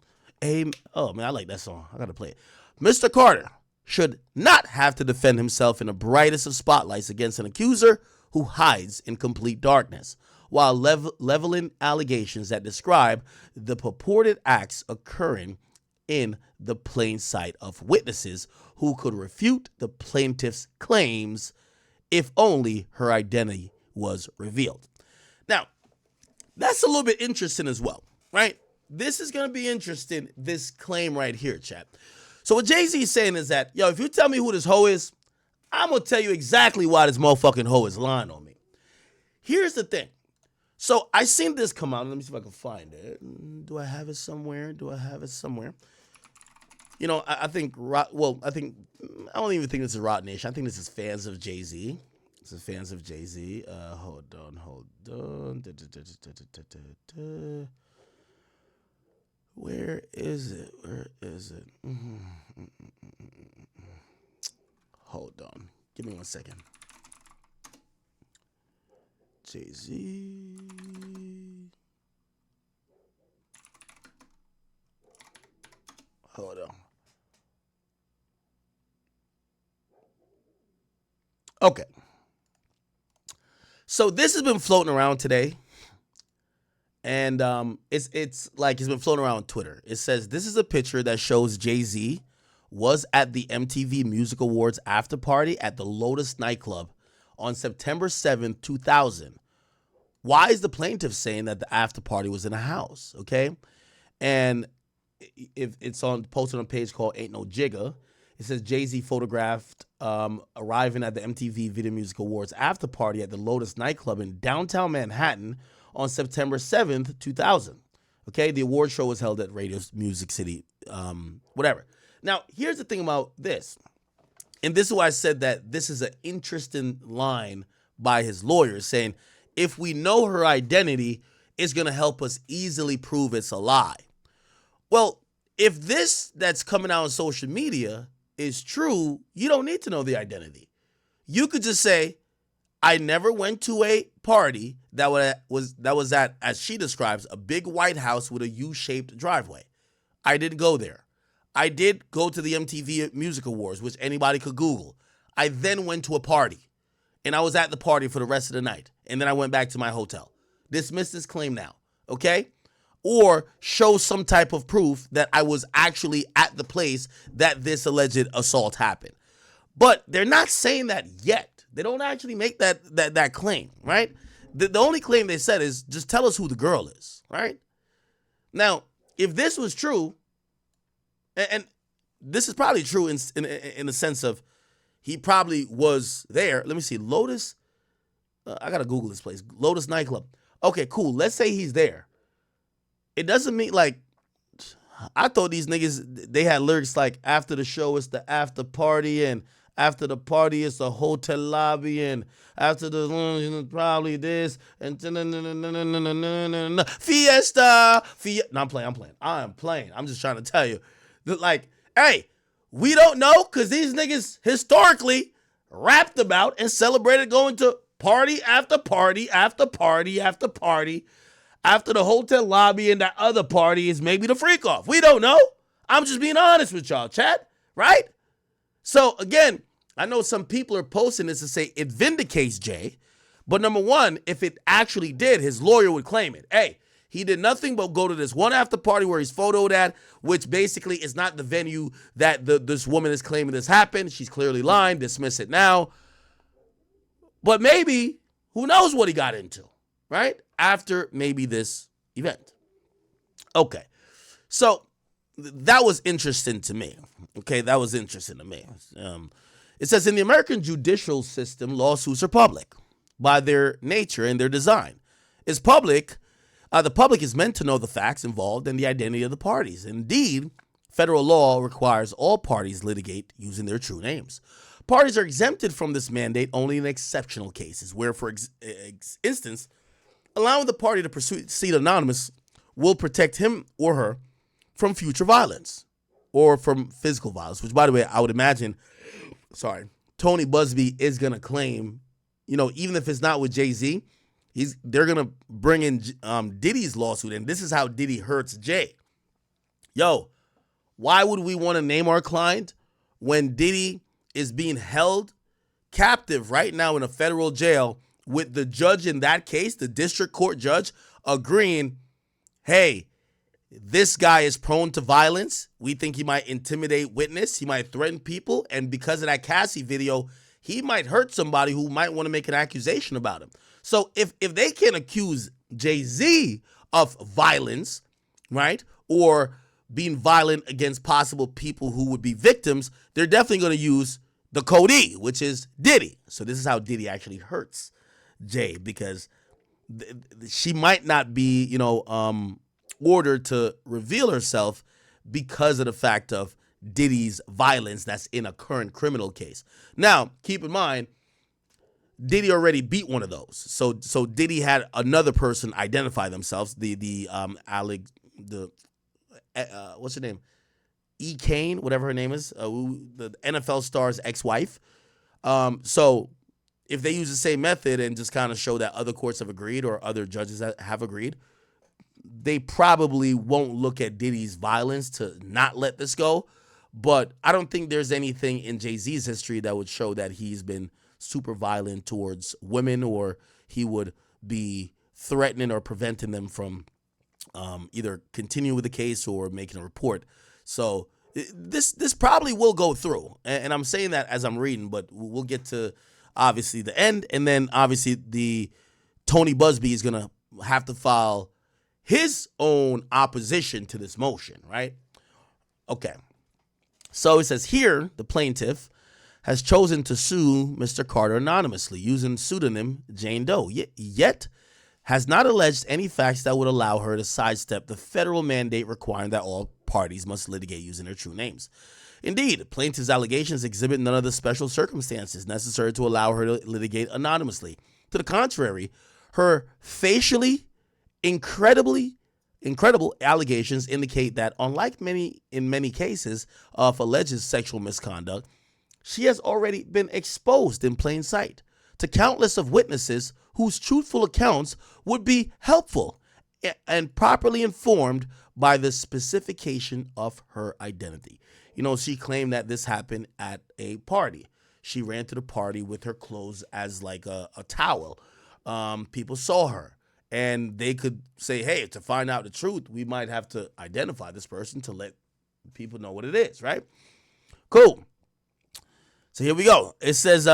Oh man, I like that song. I gotta play it. Mr. Carter should not have to defend himself in the brightest of spotlights against an accuser who hides in complete darkness, while leveling allegations that describe the purported acts occurring in the plain sight of witnesses who could refute the plaintiff's claims if only her identity was revealed. Now, that's a little bit interesting as well, right? This is going to be interesting, this claim right here, chat. So what Jay-Z is saying is that, yo, if you tell me who this hoe is, I'm going to tell you exactly why this motherfucking hoe is lying on me. Here's the thing. So I seen this come out. Let me see if I can find it. Do I have it somewhere? You know, I don't even think this is Rotten Nation. I think this is fans of Jay-Z. Hold on. Where is it? Hold on. Give me 1 second. Jay-Z. Hold on. Okay. So this has been floating around today. And it's been floating around on Twitter. It says this is a picture that shows Jay-Z was at the MTV Music Awards after party at the Lotus nightclub on September 7th, 2000. Why is the plaintiff saying that the after party was in a house? Okay. And if it's posted on a page called Ain't No Jigga, it says Jay-Z photographed arriving at the MTV Video Music Awards after party at the Lotus nightclub in downtown Manhattan on September 7th, 2000. Okay, the award show was held at Radio Music City, whatever. Now, here's the thing about this. And this is why I said that this is an interesting line by his lawyer saying, if we know her identity, it's going to help us easily prove it's a lie. Well, if this that's coming out on social media is true, you don't need to know the identity. You could just say, I never went to a party that was at, as she describes, a big white house with a U-shaped driveway. I didn't go there. I did go to the MTV Music Awards, which anybody could Google. I then went to a party, and I was at the party for the rest of the night, and then I went back to my hotel. Dismiss this claim now, okay? Or show some type of proof that I was actually at the place that this alleged assault happened. But they're not saying that yet. They don't actually make that claim, right? The only claim they said is just tell us who the girl is, right? Now, if this was true, and this is probably true in the sense of he probably was there. Let me see. Lotus, I got to Google this place. Lotus nightclub. Okay, cool. Let's say he's there. It doesn't mean like, I thought these niggas, they had lyrics like after the show, it's the after party, and after the party, it's the hotel lobby, and after the probably this, and fiesta. No, I'm playing. I'm just trying to tell you that, like, hey, we don't know because these niggas historically rapped about and celebrated going to party after party after party after party after the hotel lobby, and that other party is maybe the freak off. We don't know. I'm just being honest with y'all, chat, right? So again, I know some people are posting this to say it vindicates Jay, but number one, if it actually did, his lawyer would claim it. Hey, he did nothing but go to this one after party where he's photoed at, which basically is not the venue that this woman is claiming this happened. She's clearly lying. Dismiss it now. But maybe, who knows what he got into, right? After maybe this event. Okay. So that was interesting to me. Okay, that was interesting to me. It says in the American judicial system, lawsuits are public by their nature and their design. It's public. The public is meant to know the facts involved and the identity of the parties. Indeed, federal law requires all parties litigate using their true names. Parties are exempted from this mandate only in exceptional cases where, for instance, allowing the party to proceed anonymous will protect him or her from future violence or from physical violence, which, by the way, I would imagine, Tony Busby is going to claim, even if it's not with Jay-Z, They're gonna bring in Diddy's lawsuit, and this is how Diddy hurts Jay. Yo, why would we want to name our client when Diddy is being held captive right now in a federal jail with the judge in that case, the district court judge, agreeing, hey, this guy is prone to violence. We think he might intimidate witness. He might threaten people. And because of that Cassie video, he might hurt somebody who might want to make an accusation about him. So if they can accuse Jay-Z of violence, right, or being violent against possible people who would be victims, they're definitely going to use the Code E, which is Diddy. So this is how Diddy actually hurts Jay, because she might not be, ordered to reveal herself because of the fact of Diddy's violence that's in a current criminal case. Now, keep in mind, Diddy already beat one of those. So Diddy had another person identify themselves, what's her name? E. Kane, whatever her name is, the NFL star's ex-wife. So if they use the same method and just kind of show that other courts have agreed or other judges have agreed, they probably won't look at Diddy's violence to not let this go. But I don't think there's anything in Jay-Z's history that would show that he's been super violent towards women, or he would be threatening or preventing them from either continuing with the case or making a report. So this probably will go through. And I'm saying that as I'm reading, but we'll get to obviously the end. And then obviously the Tony Busby is going to have to file his own opposition to this motion, right? Okay. So it says here, the plaintiff has chosen to sue Mr. Carter anonymously using pseudonym Jane Doe, yet has not alleged any facts that would allow her to sidestep the federal mandate requiring that all parties must litigate using their true names. Indeed, plaintiff's allegations exhibit none of the special circumstances necessary to allow her to litigate anonymously. To the contrary, her facially incredible allegations indicate that, unlike in many cases of alleged sexual misconduct, she has already been exposed in plain sight to countless of witnesses whose truthful accounts would be helpful and properly informed by the specification of her identity. She claimed that this happened at a party. She ran to the party with her clothes as like a towel. People saw her. And they could say, hey, to find out the truth, we might have to identify this person to let people know what it is, right? Cool. So here we go. It says,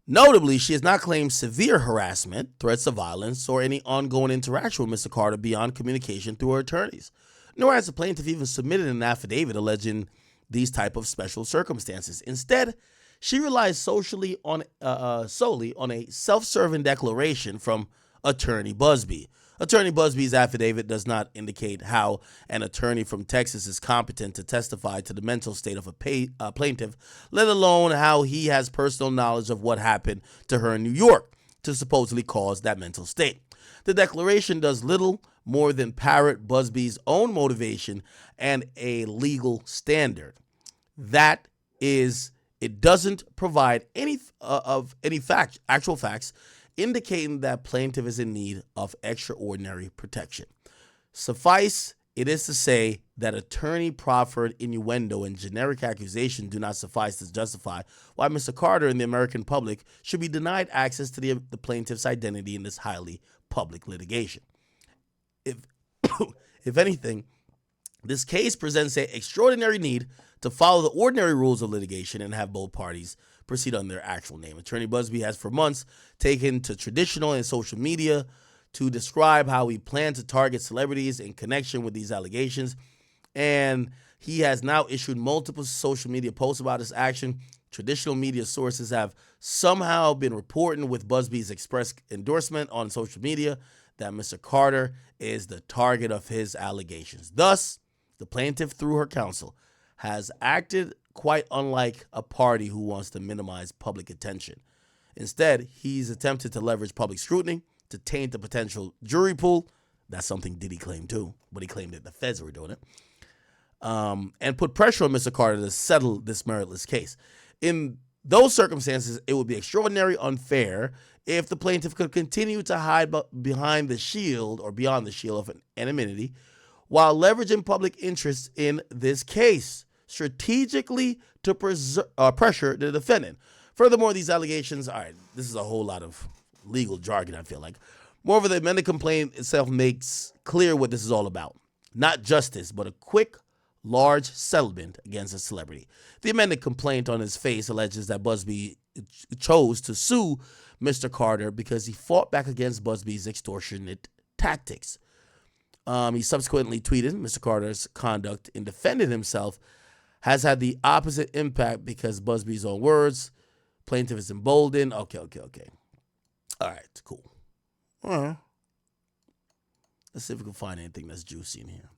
notably, she has not claimed severe harassment, threats of violence, or any ongoing interaction with Mr. Carter beyond communication through her attorneys. Nor has the plaintiff even submitted an affidavit alleging these type of special circumstances. Instead, she relies solely on a self-serving declaration from Attorney Busby. Attorney Busby's affidavit does not indicate how an attorney from Texas is competent to testify to the mental state of a plaintiff, let alone how he has personal knowledge of what happened to her in New York to supposedly cause that mental state. The declaration does little more than parrot Busby's own motivation and a legal standard. That is, it doesn't provide any actual facts indicating that plaintiff is in need of extraordinary protection. Suffice it is to say that attorney proffered innuendo and generic accusation do not suffice to justify why Mr. Carter and the American public should be denied access to the plaintiff's identity in this highly public litigation. If anything, this case presents an extraordinary need to follow the ordinary rules of litigation and have both parties proceed on their actual name. Attorney Busby has for months taken to traditional and social media to describe how he plans to target celebrities in connection with these allegations, and he has now issued multiple social media posts about his action. Traditional media sources have somehow been reporting, with Busby's express endorsement on social media, that Mr. Carter is the target of his allegations. Thus, the plaintiff, through her counsel, has acted quite unlike a party who wants to minimize public attention. Instead, he's attempted to leverage public scrutiny to taint the potential jury pool. That's something Diddy claimed too, but he claimed that the feds were doing it. And put pressure on Mr. Carter to settle this meritless case. In those circumstances, it would be extraordinarily unfair if the plaintiff could continue to hide behind the shield or beyond the shield of anonymity while leveraging public interest in this case strategically to pressure the defendant. Furthermore, these allegations, all right, this is a whole lot of legal jargon, I feel like. Moreover, the amended complaint itself makes clear what this is all about. Not justice, but a quick, large settlement against a celebrity. The amended complaint on its face alleges that Busby chose to sue Mr. Carter because he fought back against Busby's extortionate tactics. He subsequently tweeted, Mr. Carter's conduct in defending himself has had the opposite impact because Busby's own words, plaintiff is emboldened. Okay. All right, cool. All right. Let's see if we can find anything that's juicy in here.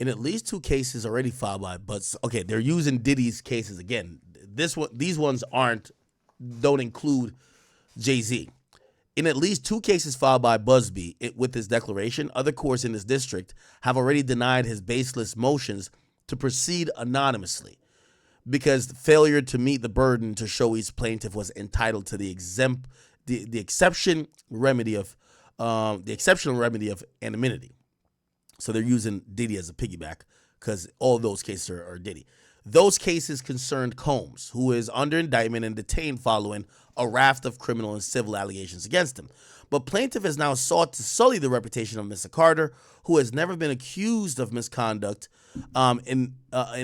In at least 2 cases already filed by okay, they're using Diddy's cases again. These ones don't include Jay-Z. In at least 2 cases filed by Busby with his declaration, other courts in this district have already denied his baseless motions to proceed anonymously because the failure to meet the burden to show each plaintiff was entitled to the exceptional remedy of anonymity. So they're using Diddy as a piggyback because all those cases are Diddy. Those cases concerned Combs, who is under indictment and detained following a raft of criminal and civil allegations against him. But plaintiff has now sought to sully the reputation of Mr. Carter, who has never been accused of misconduct in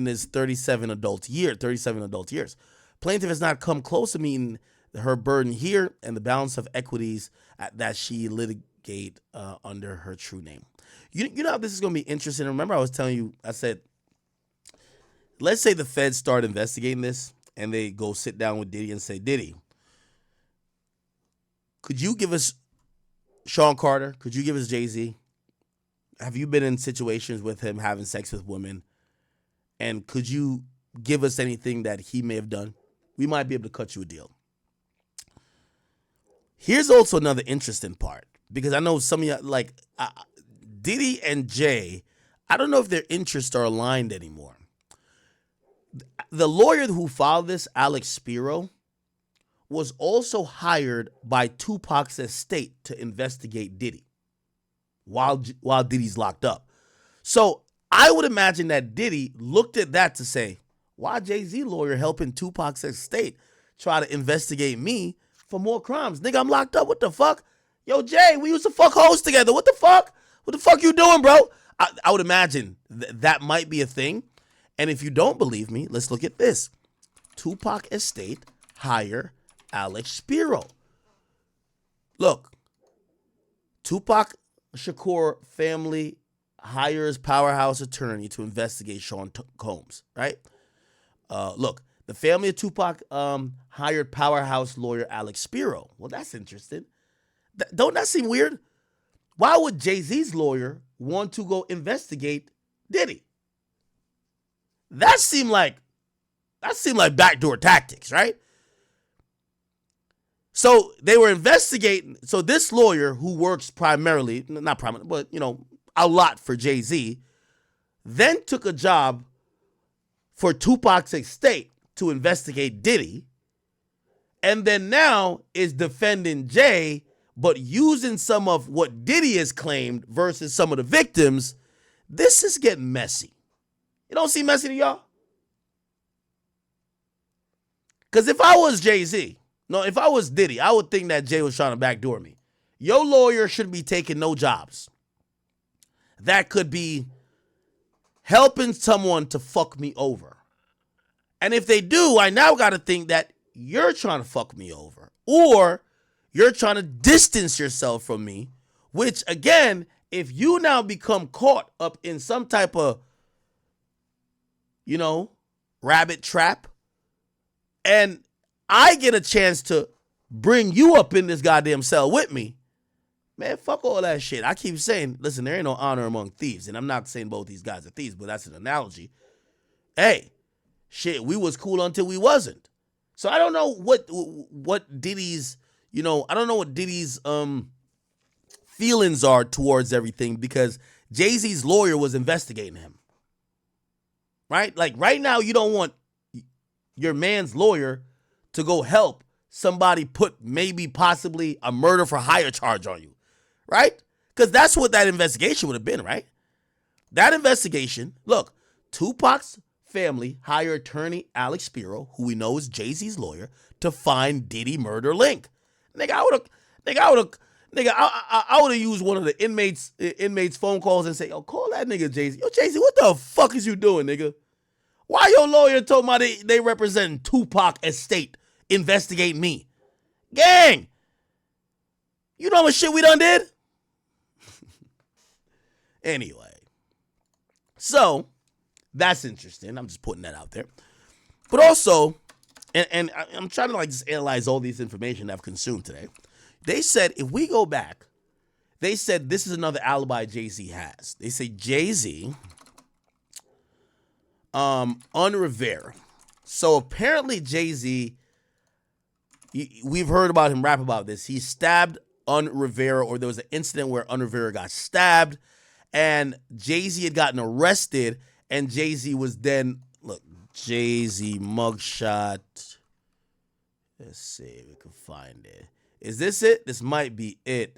his 37 adult years. Plaintiff has not come close to meeting her burden here and the balance of equities that she litigate under her true name. You know how this is going to be interesting? Remember I was telling you, I said, let's say the feds start investigating this and they go sit down with Diddy and say, Diddy, could you give us Sean Carter? Could you give us Jay-Z? Have you been in situations with him having sex with women? And could you give us anything that he may have done? We might be able to cut you a deal. Here's also another interesting part, because I know some of you, like Diddy and Jay, I don't know if their interests are aligned anymore. The lawyer who filed this, Alex Spiro, was also hired by Tupac's estate to investigate Diddy while Diddy's locked up. So I would imagine that Diddy looked at that to say, why Jay-Z lawyer helping Tupac's estate try to investigate me for more crimes? Nigga, I'm locked up. What the fuck? Yo, Jay, we used to fuck hoes together. What the fuck? What the fuck you doing, bro? I would imagine that might be a thing. And if you don't believe me, let's look at this. Tupac estate hire Alex Spiro. Look, Tupac Shakur family hires powerhouse attorney to investigate Sean Combs, right? Look, the family of Tupac hired powerhouse lawyer Alex Spiro. Well, that's interesting. Don't that seem weird? Why would Jay-Z's lawyer want to go investigate Diddy? That seemed like backdoor tactics, right? So they were investigating. So this lawyer who works primarily, not primarily, but a lot for Jay-Z, then took a job for Tupac's estate to investigate Diddy, and then now is defending Jay, but using some of what Diddy has claimed versus some of the victims. This is getting messy. It don't seem messy to y'all? Because if I was Jay-Z, if I was Diddy, I would think that Jay was trying to backdoor me. Your lawyer shouldn't be taking no jobs. That could be helping someone to fuck me over. And if they do, I now got to think that you're trying to fuck me over. Or you're trying to distance yourself from me, which, again, if you now become caught up in some type of, rabbit trap, and I get a chance to bring you up in this goddamn cell with me, man, fuck all that shit. I keep saying, listen, there ain't no honor among thieves. And I'm not saying both these guys are thieves, but that's an analogy. Hey, shit, we was cool until we wasn't. So I don't know what Diddy's, I don't know what Diddy's feelings are towards everything, because Jay-Z's lawyer was investigating him. Right? Like right now, you don't want your man's lawyer to go help somebody put maybe possibly a murder for hire charge on you, right? Because that's what that investigation would have been, right? That investigation, look, Tupac's family hired attorney Alex Spiro, who we know is Jay-Z's lawyer, to find Diddy murder link. I would have used one of the inmates' phone calls and say, yo, call that nigga Jay-Z. Yo, Jay-Z, what the fuck is you doing, nigga? Why your lawyer told me they represent Tupac estate? Investigate me. Gang! You know how much shit we done did? Anyway. So, that's interesting. I'm just putting that out there. But also, and I'm trying to just analyze all these information I've consumed today. They said, if we go back, they said this is another alibi Jay-Z has. They say Jay-Z on Rivera. So apparently Jay-Z, we've heard about him rap about this. He stabbed Rivera, or there was an incident where Rivera got stabbed, and Jay-Z had gotten arrested, and Jay-Z was then, look, Jay-Z mugshot. Let's see if we can find it. Is this it? This might be it.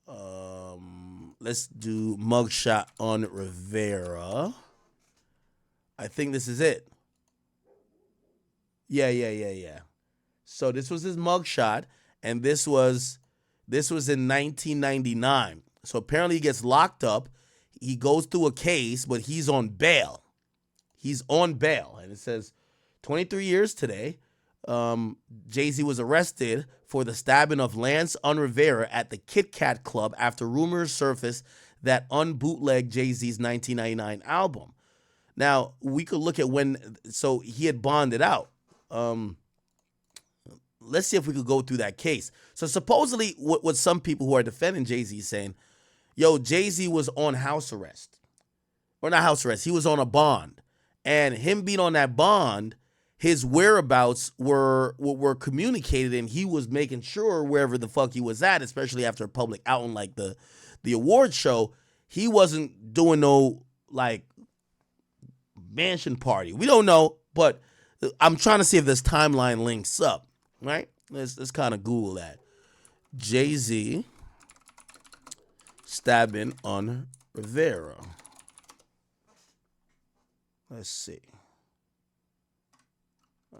Let's do mugshot on Rivera. I think this is it. Yeah. So this was his mugshot, and this was in 1999. So apparently he gets locked up. He goes through a case, but he's on bail. He's on bail, and it says 23 years today. Jay-Z was arrested for the stabbing of Lance Rivera at the Kit Kat Club after rumors surfaced that unbootlegged Jay-Z's 1999 album. Now, we could look at so he had bonded out. Let's see if we could go through that case. So supposedly what some people who are defending Jay-Z saying, yo, Jay-Z was on house arrest. Or not house arrest, he was on a bond. And him being on that bond, his whereabouts were communicated, and he was making sure wherever the fuck he was at, especially after a public outing like the award show, he wasn't doing no like mansion party. We don't know, but I'm trying to see if this timeline links up, right? Let's kind of Google that. Jay-Z stabbing on Rivera. Let's see. A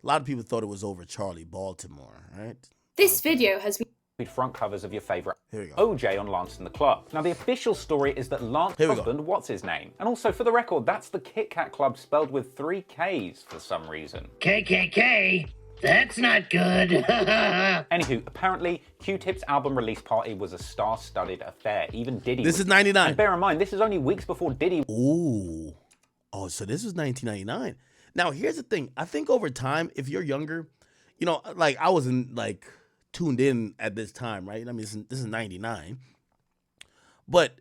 lot of people thought it was over Charlie Baltimore, right? This video has been front covers of your favorite Here we go. OJ on Lance and the Club. Now the official story is that Lance's husband, what's his name? And also for the record, that's the Kit Kat Club spelled with 3 Ks for some reason. KKK? That's not good. Anywho, apparently Q-Tip's album release party was a star-studded affair. Even Diddy This is 99. And bear in mind, this is only weeks before Diddy. Ooh. Oh, so this was 1999. Now, here's the thing. I think over time, if you're younger, like I wasn't like tuned in at this time, right? I mean, this is 99. But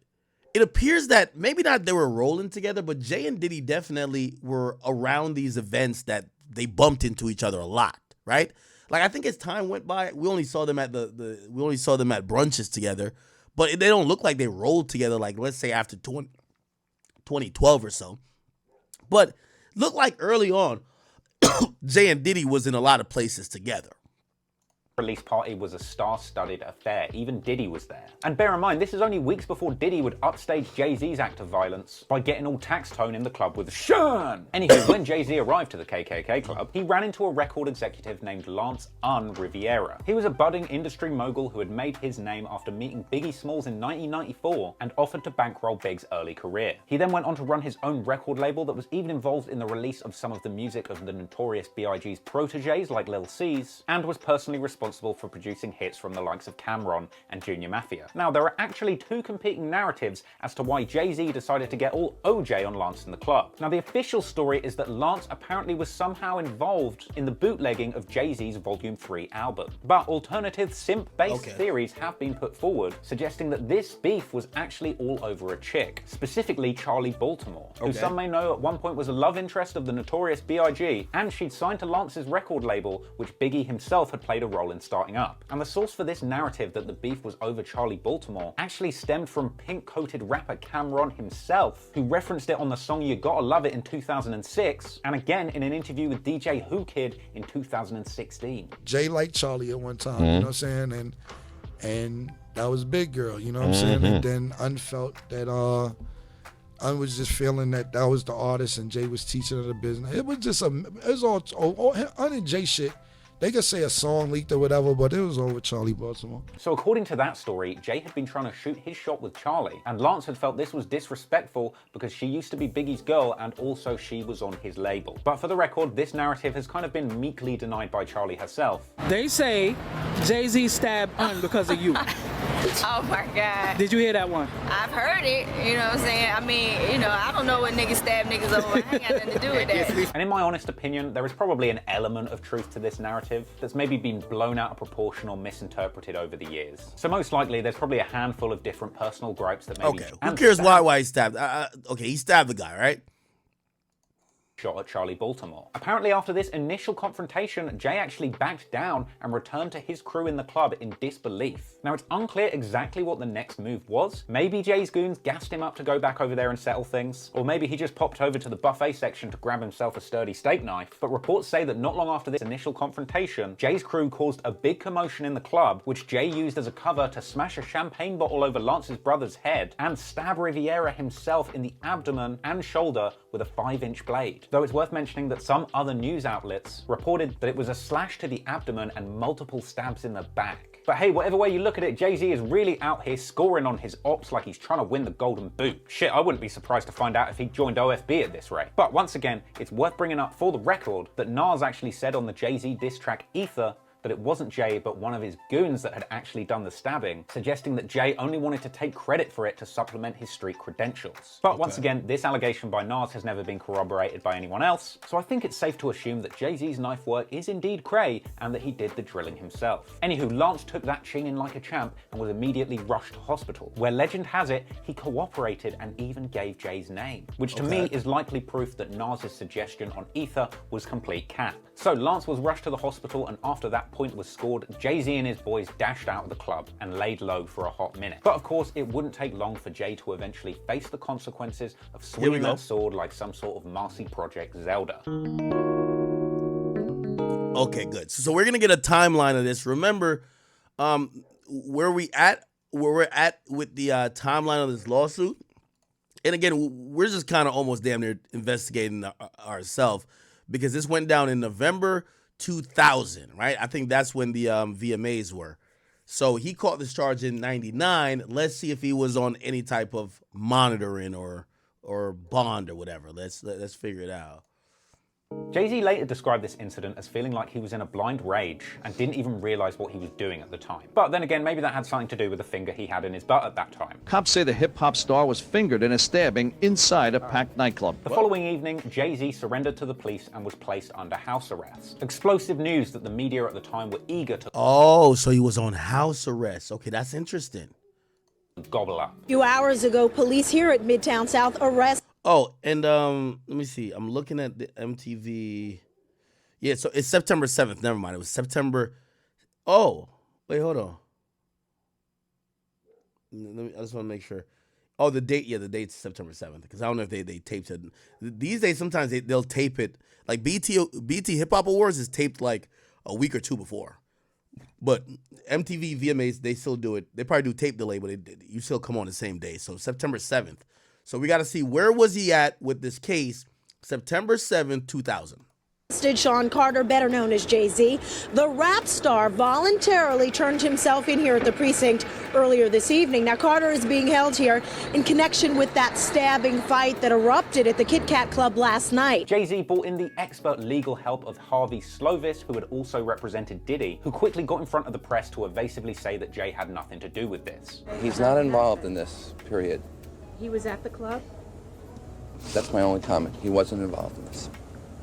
it appears that maybe not they were rolling together, but Jay and Diddy definitely were around these events that they bumped into each other a lot, right? Like I think as time went by, we only saw them at we only saw them at brunches together, but they don't look like they rolled together like let's say after 2012 or so. But looked like early on, Jay and Diddy was in a lot of places together. Release party was a star-studded affair. Even Diddy was there. And bear in mind, this is only weeks before Diddy would upstage Jay-Z's act of violence by getting all tax tone in the club with Sean. Anywho, when Jay-Z arrived to the KKK Club, he ran into a record executive named Lance Rivera. He was a budding industry mogul who had made his name after meeting Biggie Smalls in 1994 and offered to bankroll Big's early career. He then went on to run his own record label that was even involved in the release of some of the music of the notorious B.I.G.'s proteges like Lil C's, and was personally responsible for producing hits from the likes of Cameron and Junior Mafia. Now, there are actually 2 competing narratives as to why Jay-Z decided to get all OJ on Lance and the Club. Now, the official story is that Lance apparently was somehow involved in the bootlegging of Jay-Z's Volume 3 album. But alternative simp-based theories have been put forward, suggesting that this beef was actually all over a chick, specifically Charlie Baltimore, who some may know at one point was a love interest of the notorious B.I.G., and she'd signed to Lance's record label, which Biggie himself had played a role in when starting up. And the source for this narrative that the beef was over Charlie Baltimore actually stemmed from pink-coated rapper Cameron himself, who referenced it on the song You Gotta Love It in 2006, and again in an interview with DJ Who Kid in 2016. Jay liked Charlie at one time, you know what I'm saying? And that was Big Girl, you know what I'm saying? And then unfelt that I was just feeling that was the artist and Jay was teaching her the business. It was just it was all and Jay shit. They could say a song leaked or whatever, but it was over Charlie Baltimore. So according to that story, Jay had been trying to shoot his shot with Charlie, and Lance had felt this was disrespectful because she used to be Biggie's girl and also she was on his label. But for the record, this narrative has kind of been meekly denied by Charlie herself. They say Jay-Z stabbed Un because of you. Oh my God. Did you hear that one? I've heard it, you know what I'm saying? I mean, you know, I don't know what niggas stab niggas over. I ain't got nothing to do with that. And in my honest opinion, there is probably an element of truth to this narrative that's maybe been blown out of proportion or misinterpreted over the years. So most likely, there's probably a handful of different personal gripes that maybe... Okay, who cares why he stabbed? Okay, he stabbed the guy, right? Shot at Charlie Baltimore. Apparently after this initial confrontation, Jay actually backed down and returned to his crew in the club in disbelief. Now it's unclear exactly what the next move was. Maybe Jay's goons gassed him up to go back over there and settle things, or maybe he just popped over to the buffet section to grab himself a sturdy steak knife. But reports say that not long after this initial confrontation, Jay's crew caused a big commotion in the club, which Jay used as a cover to smash a champagne bottle over Lance's brother's head and stab Riviera himself in the abdomen and shoulder with a 5-inch blade. Though it's worth mentioning that some other news outlets reported that it was a slash to the abdomen and multiple stabs in the back. But hey, whatever way you look at it, Jay-Z is really out here scoring on his ops like he's trying to win the golden boot. Shit, I wouldn't be surprised to find out if he joined OFB at this rate. But once again, it's worth bringing up for the record that Nas actually said on the Jay-Z diss track Ether that it wasn't Jay, but one of his goons that had actually done the stabbing, suggesting that Jay only wanted to take credit for it to supplement his street credentials. But once again, this allegation by Nas has never been corroborated by anyone else, so I think it's safe to assume that Jay-Z's knife work is indeed cray and that he did the drilling himself. Anywho, Lance took that ching in like a champ and was immediately rushed to hospital, where legend has it, he cooperated and even gave Jay's name, which to me is likely proof that Nas's suggestion on Ether was complete cap. So Lance was rushed to the hospital, and after that point was scored, Jay-Z and his boys dashed out of the club and laid low for a hot minute. But of course, it wouldn't take long for Jay to eventually face the consequences of swinging that sword like some sort of Marcy Project Zelda. Okay, good. So we're gonna get a timeline of this. Remember, where we're at with the timeline of this lawsuit. And again, we're just kind of almost damn near investigating ourselves, because this went down in November 2000, right? I think that's when the VMAs were. So he caught this charge in 99. Let's see if he was on any type of monitoring or bond or whatever. Let's figure it out. Jay-Z later described this incident as feeling like he was in a blind rage and didn't even realize what he was doing at the time. But then again, maybe that had something to do with the finger he had in his butt at that time. Cops say the hip-hop star was fingered in a stabbing inside a packed nightclub. The following evening, Jay-Z surrendered to the police and was placed under house arrest. Explosive news that the media at the time were eager to... Oh, so he was on house arrest. Okay, that's interesting. Gobble up. A few hours ago, police here at Midtown South arrested... Oh, and let me see. I'm looking at the MTV. Yeah, so it's September 7th. Never mind. It was September. Oh, wait, hold on. I just want to make sure. Oh, the date. Yeah, the date's September 7th. Because I don't know if they taped it. These days, sometimes they'll tape it. Like BT Hip Hop Awards is taped like a week or two before. But MTV VMAs, they still do it. They probably do tape delay, but you still come on the same day. So September 7th. So we got to see, where was he at with this case? September 7th, 2000. Sean Carter, better known as Jay-Z, the rap star voluntarily turned himself in here at the precinct earlier this evening. Now, Carter is being held here in connection with that stabbing fight that erupted at the Kit Kat Club last night. Jay-Z brought in the expert legal help of Harvey Slovis, who had also represented Diddy, who quickly got in front of the press to evasively say that Jay had nothing to do with this. He's not involved in this, period. He was at the club? That's my only comment. He wasn't involved in this.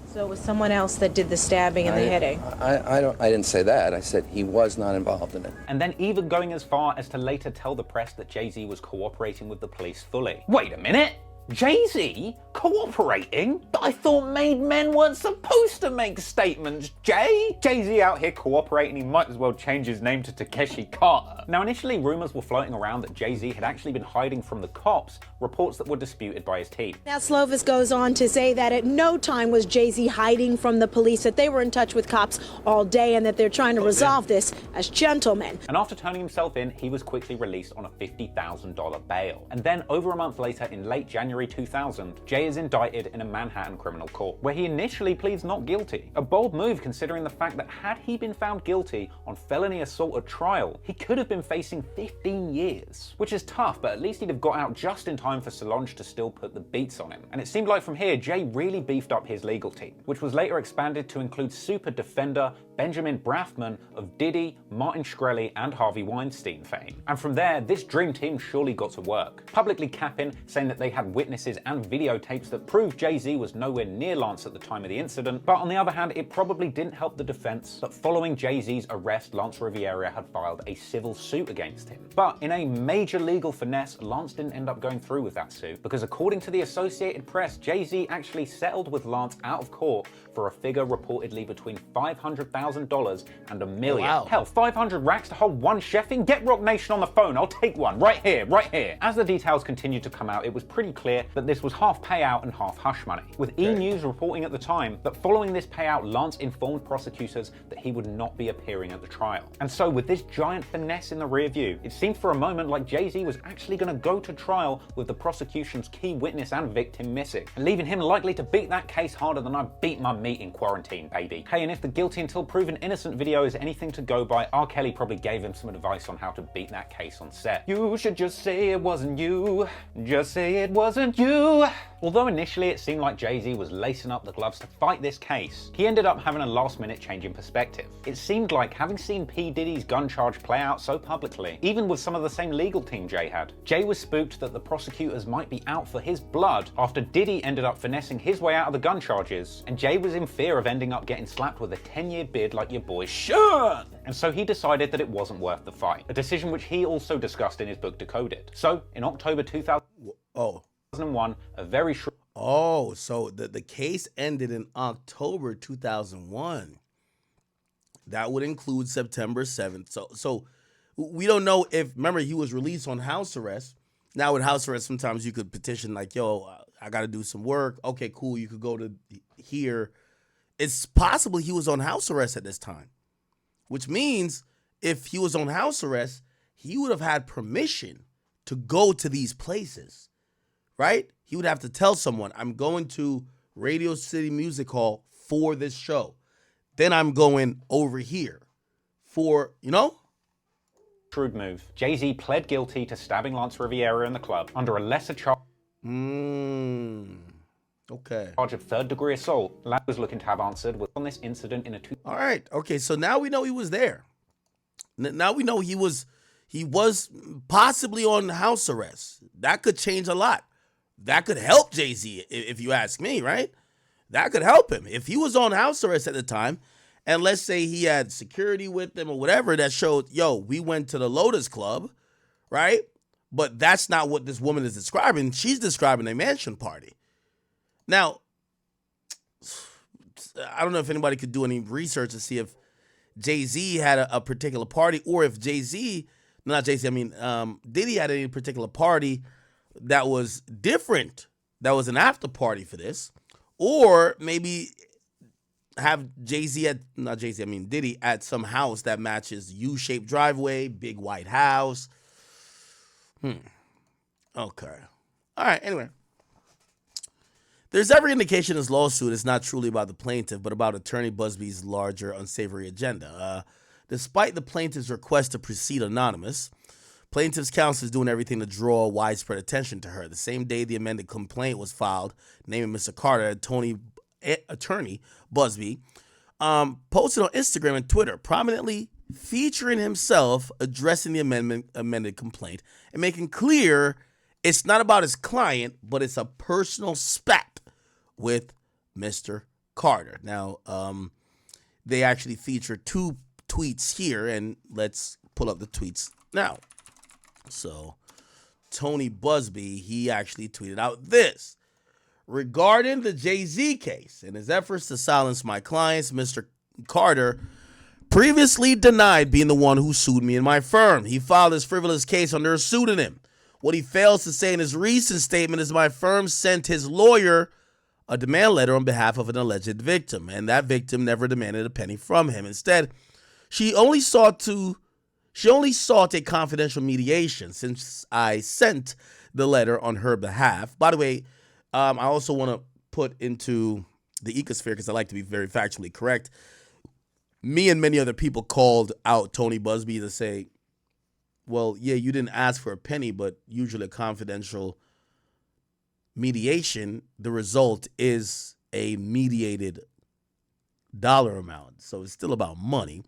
So it was someone else that did the stabbing and the hitting? I didn't say that. I said he was not involved in it. And then even going as far as to later tell the press that Jay-Z was cooperating with the police fully. Wait a minute! Jay-Z cooperating? I thought made men weren't supposed to make statements, Jay. Jay-Z out here cooperating, he might as well change his name to Takeshi Carter. Now, initially rumors were floating around that Jay-Z had actually been hiding from the cops, reports that were disputed by his team. Now, Slovis goes on to say that at no time was Jay-Z hiding from the police, that they were in touch with cops all day and that they're trying to resolve this as gentlemen. And after turning himself in, he was quickly released on a $50,000 bail. And then over a month later, in late January 2000, Jay is indicted in a Manhattan criminal court, where he initially pleads not guilty. A bold move considering the fact that had he been found guilty on felony assault at trial, he could have been facing 15 years. Which is tough, but at least he'd have got out just in time for Solange to still put the beats on him. And it seemed like from here, Jay really beefed up his legal team, which was later expanded to include super defender Benjamin Brafman of Diddy, Martin Shkreli, and Harvey Weinstein fame. And from there, this dream team surely got to work, publicly capping, saying that they had witnesses and videotapes that proved Jay-Z was nowhere near Lance at the time of the incident. But on the other hand, it probably didn't help the defense that following Jay-Z's arrest, Lance Riviera had filed a civil suit against him. But in a major legal finesse, Lance didn't end up going through with that suit, because according to the Associated Press, Jay-Z actually settled with Lance out of court for a figure reportedly between $500,000 and $1 million. Wow. Hell, 500 racks to hold one chefing? Get Rock Nation on the phone, I'll take one, right here, right here. As the details continued to come out, it was pretty clear that this was half payout and half hush money, with E! News reporting at the time that following this payout, Lance informed prosecutors that he would not be appearing at the trial. And so with this giant finesse in the rear view, it seemed for a moment like Jay-Z was actually going to go to trial with the prosecution's key witness and victim missing, and leaving him likely to beat that case harder than I beat my meat in quarantine, baby. Hey, and if the guilty until proven innocent video is anything to go by, R. Kelly probably gave him some advice on how to beat that case on set. You should just say it wasn't you. Just say it wasn't you. Although initially it seemed like Jay-Z was lacing up the gloves to fight this case, he ended up having a last-minute change in perspective. It seemed like, having seen P. Diddy's gun charge play out so publicly, even with some of the same legal team Jay had, Jay was spooked that the prosecutors might be out for his blood after Diddy ended up finessing his way out of the gun charges, and Jay was in fear of ending up getting slapped with a 10-year bid like your boy Sean. And so he decided that it wasn't worth the fight, a decision which he also discussed in his book Decoded. So in October 2001, a very short... Oh, so the case ended in October 2001. That would include September 7th. So we don't know if, remember, he was released on house arrest. Now with house arrest, sometimes you could petition like, yo, I got to do some work. Okay, cool. You could go to here. It's possible he was on house arrest at this time, which means if he was on house arrest, he would have had permission to go to these places, right? He would have to tell someone, I'm going to Radio City Music Hall for this show. Then I'm going over here for, you know? Shrewd move. Jay-Z pled guilty to stabbing Lance Riviera in the club under a lesser charge. Okay. Charge of third-degree assault. Lance was looking to have answered on this incident in a All right. Okay. So now we know he was there. Now we know he was possibly on house arrest. That could change a lot. That could help Jay-Z, if you ask me, right? That could help him. If he was on house arrest at the time, and let's say he had security with him or whatever that showed, yo, we went to the Lotus Club, right? But that's not what this woman is describing. She's describing a mansion party. Now, I don't know if anybody could do any research to see if Jay-Z had a particular party, or if Diddy had any particular party that was different, that was an after party for this, or maybe have Diddy at some house that matches U-shaped driveway, big white house. Okay. All right, anyway. There's every indication this lawsuit is not truly about the plaintiff, but about Attorney Busby's larger unsavory agenda. Despite the plaintiff's request to proceed anonymous, plaintiff's counsel is doing everything to draw widespread attention to her. The same day the amended complaint was filed, naming Mr. Carter, Attorney Busby, posted on Instagram and Twitter, prominently featuring himself addressing the amended complaint and making clear it's not about his client, but it's a personal spat with Mr. Carter. Now, they actually feature two tweets here, and let's pull up the tweets now. So Tony Busby, he actually tweeted out this. Regarding the Jay-Z case, in his efforts to silence my clients, Mr. Carter previously denied being the one who sued me and my firm. He filed his frivolous case under a pseudonym. What he fails to say in his recent statement is my firm sent his lawyer a demand letter on behalf of an alleged victim, and that victim never demanded a penny from him. Instead, she only sought a confidential mediation since I sent the letter on her behalf. By the way, I also want to put into the ecosphere, because I like to be very factually correct, me and many other people called out Tony Busby to say, well, yeah, you didn't ask for a penny, but usually a confidential mediation, the result is a mediated dollar amount. So it's still about money.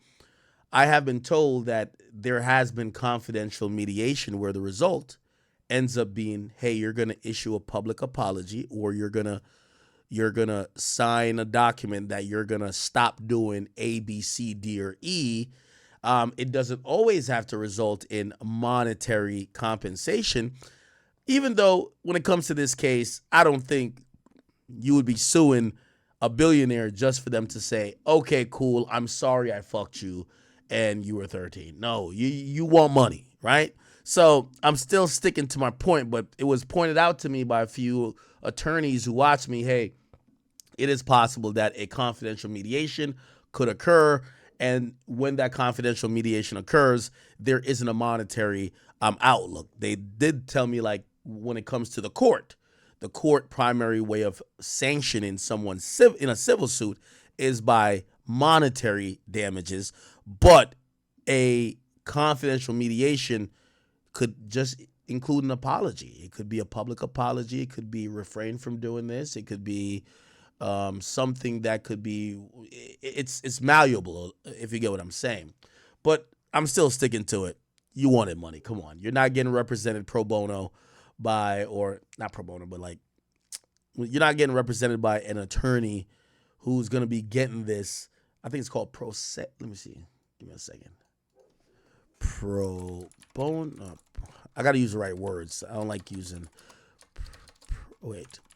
I have been told that there has been confidential mediation where the result ends up being, hey, you're going to issue a public apology, or you're going to sign a document that you're going to stop doing A, B, C, D, or E. It doesn't always have to result in monetary compensation, even though when it comes to this case, I don't think you would be suing a billionaire just for them to say, okay, cool, I'm sorry I fucked you and you were 13. No, you want money, right? So I'm still sticking to my point, but it was pointed out to me by a few attorneys who watched me, hey, it is possible that a confidential mediation could occur, and when that confidential mediation occurs, there isn't a monetary outlook. They did tell me, like, when it comes to the court primary way of sanctioning someone in a civil suit is by monetary damages, but a confidential mediation could just include an apology. It could be a public apology. It could be refrain from doing this. It could be something that could be, it's malleable, if you get what I'm saying. But I'm still sticking to it. You wanted money. Come on. You're not getting represented pro bono by, or not pro bono, but like, you're not getting represented by an attorney who's going to be getting this. I think it's called pro se. Let me see. Give me a second. Pro bono. I got to use the right words. I don't like using,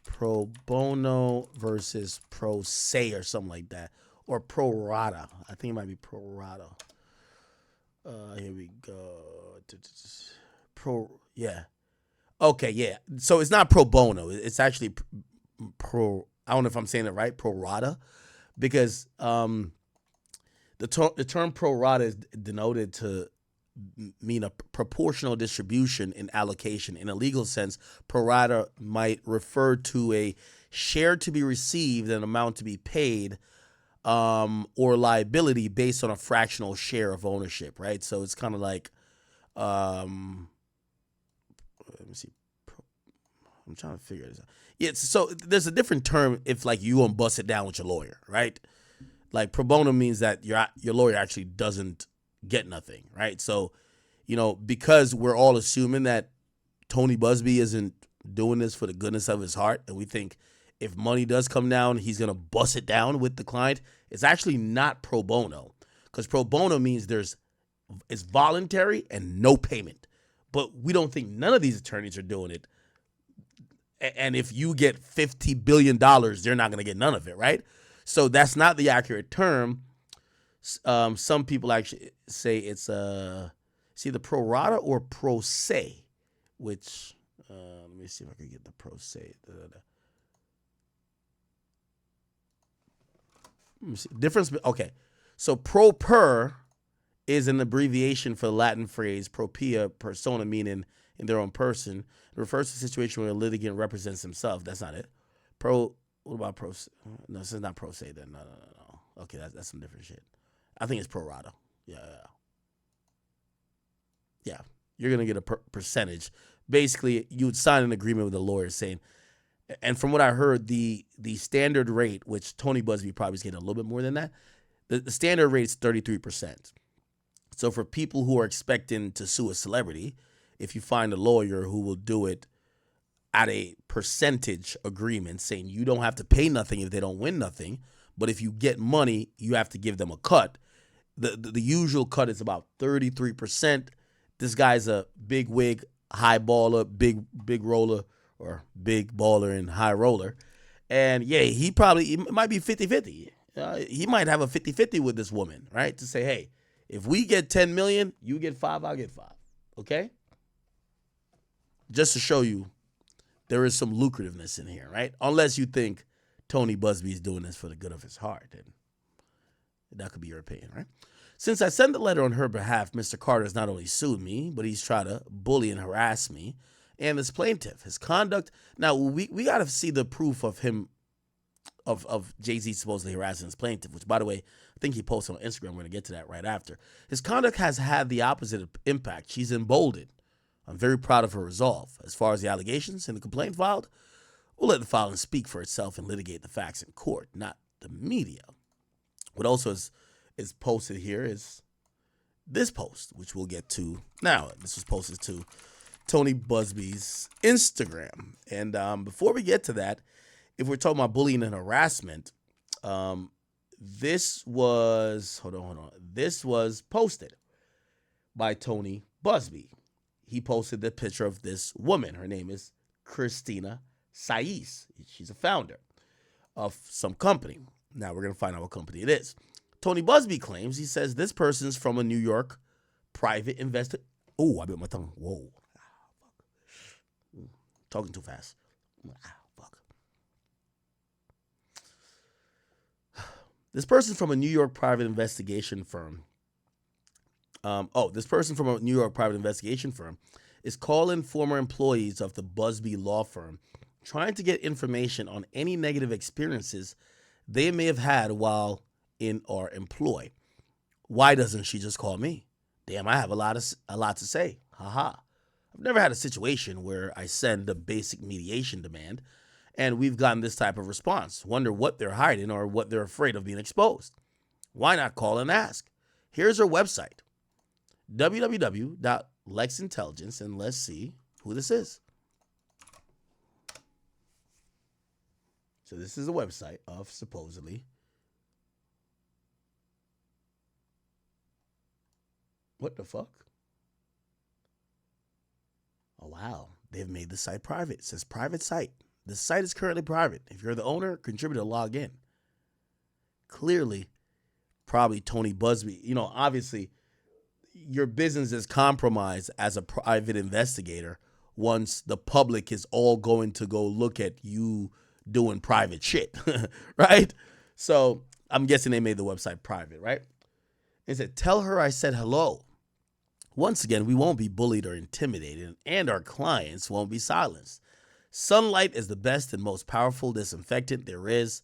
pro bono versus pro se or something like that. Or pro rata. I think it might be pro rata. Here we go. Yeah. Okay, yeah. So it's not pro bono. It's actually pro, I don't know if I'm saying it right, pro rata. Because the term pro rata is denoted to mean a proportional distribution in allocation. In a legal sense, pro rata might refer to a share to be received and amount to be paid, or liability based on a fractional share of ownership, right? So it's kind of like, let me see. I'm trying to figure this out. Yeah, so there's a different term if, like, you gonna bust it down with your lawyer, right? Like, pro bono means that your lawyer actually doesn't get nothing, right? So, because we're all assuming that Tony Busby isn't doing this for the goodness of his heart, and we think if money does come down, he's gonna bust it down with the client, it's actually not pro bono, because pro bono means it's voluntary and no payment. But we don't think none of these attorneys are doing it. And if you get $50 billion, they're not going to get none of it, right? So that's not the accurate term. Some people actually say it's either pro rata or pro se, which, let me see if I can get the pro se. Let me see. Difference, okay. So pro per is an abbreviation for the Latin phrase propria persona, meaning in their own person. It refers to a situation where a litigant represents himself. That's not it. What about pro? No, this is not pro se then. No. Okay, that's some different shit. I think it's pro rata. Yeah. You're going to get a percentage. Basically, you would sign an agreement with the lawyer saying, and from what I heard, the standard rate, which Tony Busby probably is getting a little bit more than that, the standard rate is 33%. So for people who are expecting to sue a celebrity, if you find a lawyer who will do it at a percentage agreement, saying you don't have to pay nothing if they don't win nothing, but if you get money, you have to give them a cut. The usual cut is about 33%. This guy's a big wig. high baller, big roller, or big baller and high roller. And yeah, it might be 50-50. He might have a 50-50 with this woman, right? To say, hey, if we get 10 million, you get 5, I'll get 5. Okay? Just to show you there is some lucrativeness in here, right? Unless you think Tony Busby is doing this for the good of his heart. And that could be your opinion, right? Since I sent the letter on her behalf, Mr. Carter has not only sued me, but he's tried to bully and harass me and this plaintiff. His conduct. Now, we got to see the proof of him, of Jay-Z supposedly harassing his plaintiff, which, by the way, I think he posted on Instagram. We're going to get to that right after. His conduct has had the opposite impact. She's emboldened. I'm very proud of her resolve. As far as the allegations and the complaint filed, we'll let the filing speak for itself and litigate the facts in court, not the media. What also is posted here is this post, which we'll get to now. This was posted to Tony Busby's Instagram. And before we get to that, if we're talking about bullying and harassment, this was, hold on. This was posted by Tony Busby. He posted the picture of this woman. Her name is Christina Saiz. She's a founder of some company. Now we're going to find out what company it is. Tony Busby claims, he says, this person's from a New York private investor. Oh, I bit my tongue. Whoa. Fuck. Talking too fast. Fuck. This person's from a New York private investigation firm. This person from a New York private investigation firm is calling former employees of the Busby law firm, trying to get information on any negative experiences they may have had while in our employ. Why doesn't she just call me? Damn, I have a lot to say. Haha. I've never had a situation where I send a basic mediation demand and we've gotten this type of response. Wonder what they're hiding or what they're afraid of being exposed. Why not call and ask? Here's her website, www.lexintelligence, and let's see who this is. So this is a website of supposedly what the fuck? Oh, wow. They've made the site private. It says private site. The site is currently private. If you're the owner, contributor, log in. Clearly, probably Tony Busby. You know, obviously, your business is compromised as a private investigator once the public is all going to go look at you doing private shit, right? So I'm guessing they made the website private, right? It said, tell her I said hello. Once again, we won't be bullied or intimidated, and our clients won't be silenced. Sunlight is the best and most powerful disinfectant there is.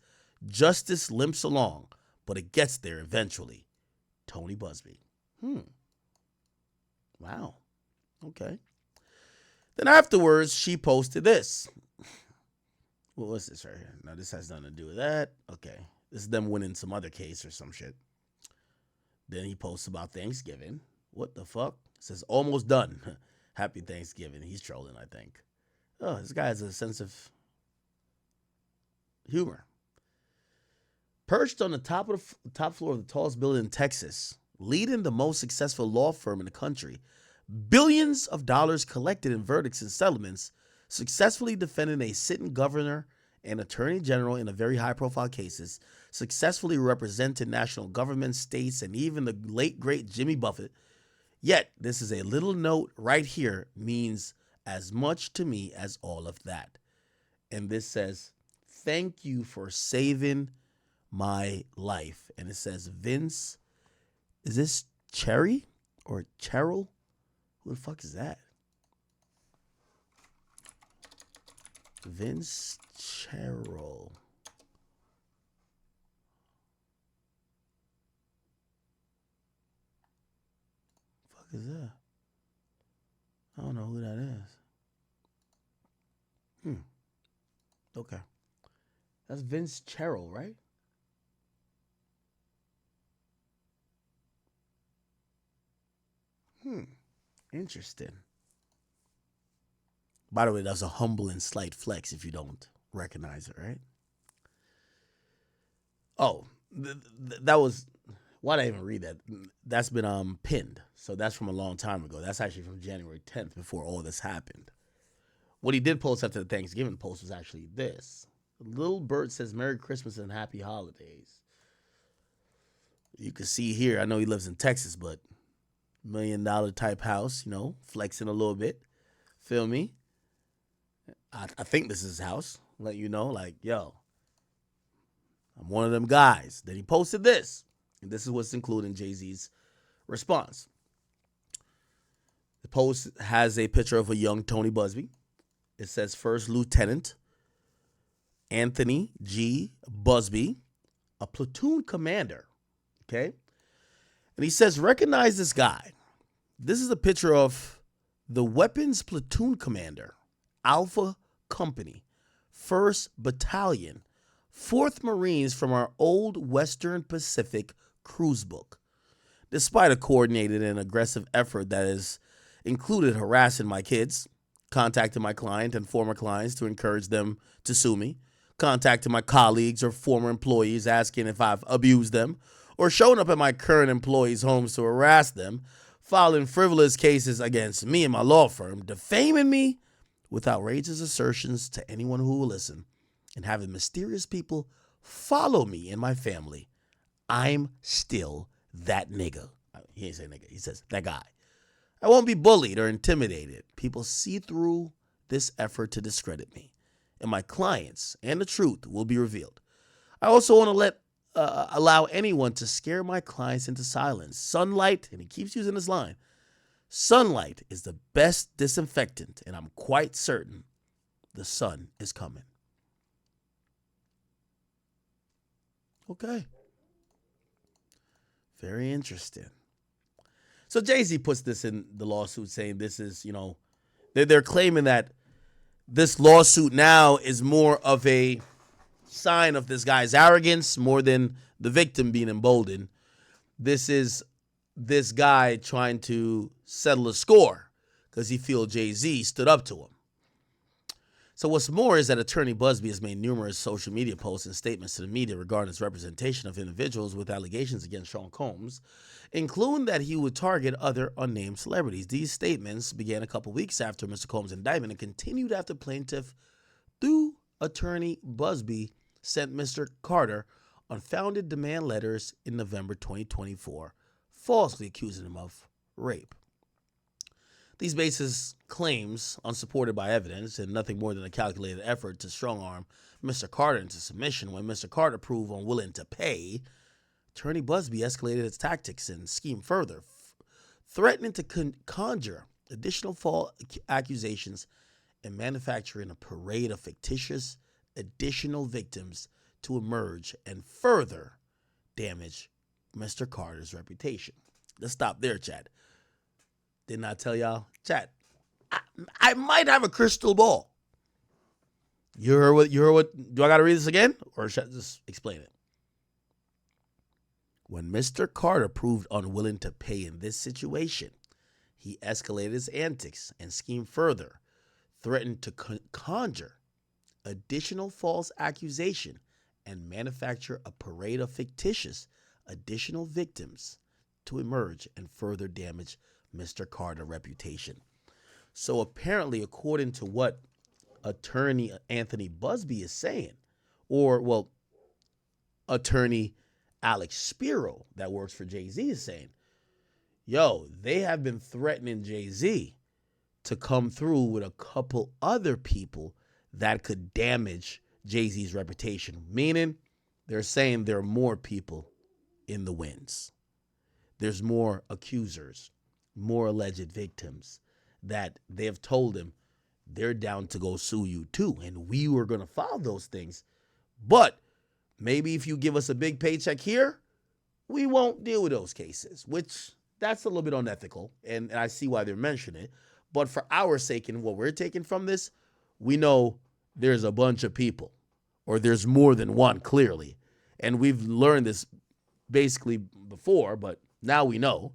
Justice limps along, but it gets there eventually. Tony Busby. Wow. Okay. Then afterwards, she posted this. Well, what's this right here? Now, this has nothing to do with that. Okay. This is them winning some other case or some shit. Then he posts about Thanksgiving. What the fuck? It says, almost done. Happy Thanksgiving. He's trolling, I think. Oh, this guy has a sense of humor. Perched on the top floor of the tallest building in Texas, leading the most successful law firm in the country, billions of dollars collected in verdicts and settlements, successfully defending a sitting governor and attorney general in a very high-profile cases, successfully represented national governments, states, and even the late, great Jimmy Buffett. Yet, this is a little note right here means as much to me as all of that. And this says, thank you for saving my life. And it says, Vince, is this Cherry or Cheryl? Who the fuck is that? Vince Cheryl. Fuck is that? I don't know who that is. Okay. That's Vince Cheryl, right? Interesting. By the way, that's a humble and slight flex if you don't recognize it, right? Oh, that was Why did I even read that? That's been pinned. So that's from a long time ago. That's actually from January 10th, before all this happened. What he did post after the Thanksgiving post was actually this. Little Bird says, Merry Christmas and Happy Holidays. You can see here, I know he lives in Texas, but $1 million type house, flexing a little bit. Feel me? I think this is his house. Let you know, like, yo, I'm one of them guys. Then he posted this. And this is what's included in Jay-Z's response. The post has a picture of a young Tony Busby. It says First Lieutenant Anthony G. Busby, a platoon commander. Okay? And he says, recognize this guy. This is a picture of the weapons platoon commander, Alpha Company, 1st Battalion, 4th Marines from our old Western Pacific cruise book. Despite a coordinated and aggressive effort that has included harassing my kids, contacting my client and former clients to encourage them to sue me, contacting my colleagues or former employees asking if I've abused them, or showing up at my current employees' homes to harass them, filing frivolous cases against me and my law firm, defaming me with outrageous assertions to anyone who will listen, and having mysterious people follow me and my family, I'm still that nigga. He ain't say nigga. He says that guy. I won't be bullied or intimidated. People see through this effort to discredit me, and my clients and the truth will be revealed. I also want to allow anyone to scare my clients into silence. Sunlight, and he keeps using this line, sunlight is the best disinfectant, and I'm quite certain the sun is coming. Okay. Very interesting. So Jay-Z puts this in the lawsuit saying this is, they're claiming that this lawsuit now is more of a sign of this guy's arrogance more than the victim being emboldened. This is this guy trying to settle a score because he feels Jay-Z stood up to him. So what's more is that Attorney Busby has made numerous social media posts and statements to the media regarding his representation of individuals with allegations against Sean Combs, including that he would target other unnamed celebrities. These statements began a couple weeks after Mr. Combs' indictment and continued after plaintiff, through Attorney Busby, sent Mr. Carter unfounded demand letters in November 2024, falsely accusing him of rape. These baseless claims, unsupported by evidence and nothing more than a calculated effort to strong-arm Mr. Carter into submission when Mr. Carter proved unwilling to pay, Attorney Busby escalated its tactics and schemed further, threatening to conjure additional false accusations and manufacturing a parade of fictitious additional victims to emerge and further damage Mr. Carter's reputation. Let's stop there, Chad. Didn't I tell y'all? Chad, I might have a crystal ball. You heard what? Do I got to read this again? Or should I just explain it? When Mr. Carter proved unwilling to pay in this situation, he escalated his antics and schemed further, threatened to conjure additional false accusation and manufacture a parade of fictitious additional victims to emerge and further damage Mr. Carter's reputation. So apparently, according to what Attorney Anthony Busby is saying, or, Attorney Alex Spiro that works for Jay-Z is saying, yo, they have been threatening Jay-Z to come through with a couple other people that could damage Jay-Z's reputation. Meaning, they're saying there are more people in the wins. There's more accusers, more alleged victims that they have told him they're down to go sue you too. And we were going to file those things. But maybe if you give us a big paycheck here, we won't deal with those cases, which that's a little bit unethical. And I see why they're mentioning it. But for our sake and what we're taking from this, we know there's a bunch of people, or there's more than one, clearly. And we've learned this basically before, but now we know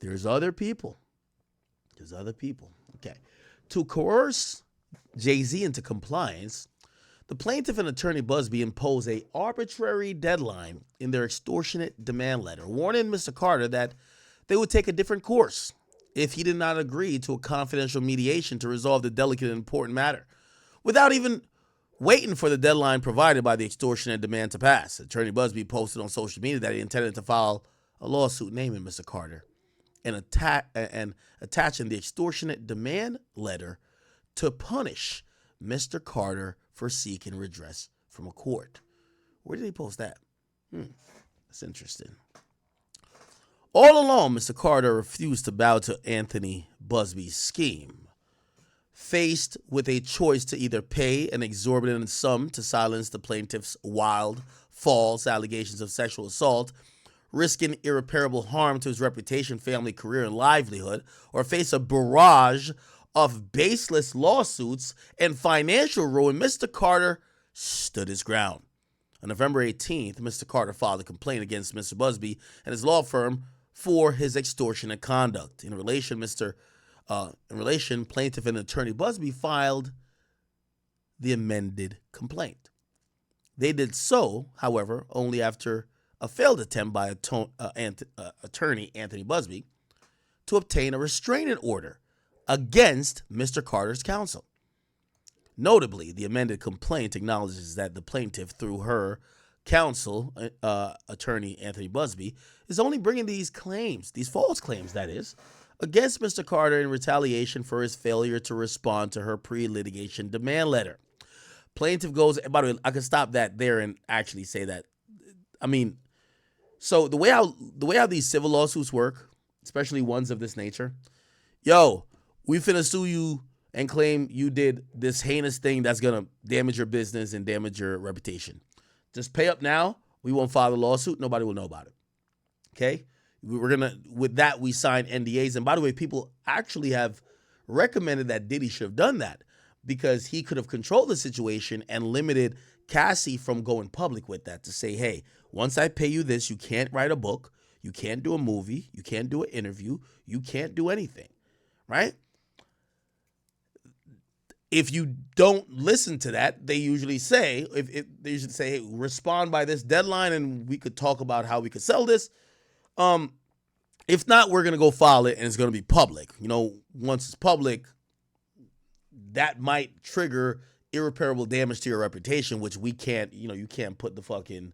there's other people. There's other people. Okay. To coerce Jay-Z into compliance, The plaintiff and attorney Busby imposed an arbitrary deadline in their extortionate demand letter, warning Mr. Carter that they would take a different course if he did not agree to a confidential mediation to resolve the delicate and important matter, without even waiting for the deadline provided by the extortionate demand to pass. Attorney Busby posted on social media that he intended to file a lawsuit naming Mr. Carter and attaching the extortionate demand letter to punish Mr. Carter for seeking redress from a court. Where did he post that? That's interesting. All along, Mr. Carter refused to bow to Anthony Busby's scheme. Faced with a choice to either pay an exorbitant sum to silence the plaintiff's wild, false allegations of sexual assault, risking irreparable harm to his reputation, family, career, and livelihood, or face a barrage of baseless lawsuits and financial ruin, Mr. Carter stood his ground. On November 18th, Mr. Carter filed a complaint against Mr. Busby and his law firm for his extortionate conduct. In relation, plaintiff and attorney Busby filed the amended complaint. They did so, however, only after a failed attempt by attorney Anthony Busby to obtain a restraining order against Mr. Carter's counsel. Notably, the amended complaint acknowledges that the plaintiff, through her counsel, attorney Anthony Busby, is only bringing these claims, these false claims, that is, against Mr. Carter in retaliation for his failure to respond to her pre-litigation demand letter. Plaintiff goes, by the way, I could stop that there and actually say that. I mean, so the way how these civil lawsuits work, especially ones of this nature, yo, we finna sue you and claim you did this heinous thing that's gonna damage your business and damage your reputation. Just pay up now. We won't file a lawsuit. Nobody will know about it. Okay? With that, we sign NDAs. And by the way, people actually have recommended that Diddy should have done that because he could have controlled the situation and limited Cassie from going public with that to say, hey, once I pay you this, you can't write a book, you can't do a movie, you can't do an interview, you can't do anything, right? If you don't listen to that, they usually say, hey, respond by this deadline and we could talk about how we could sell this. If not, we're going to go file it and it's going to be public. You know, once it's public, that might trigger irreparable damage to your reputation, which we can't, you can't put the fucking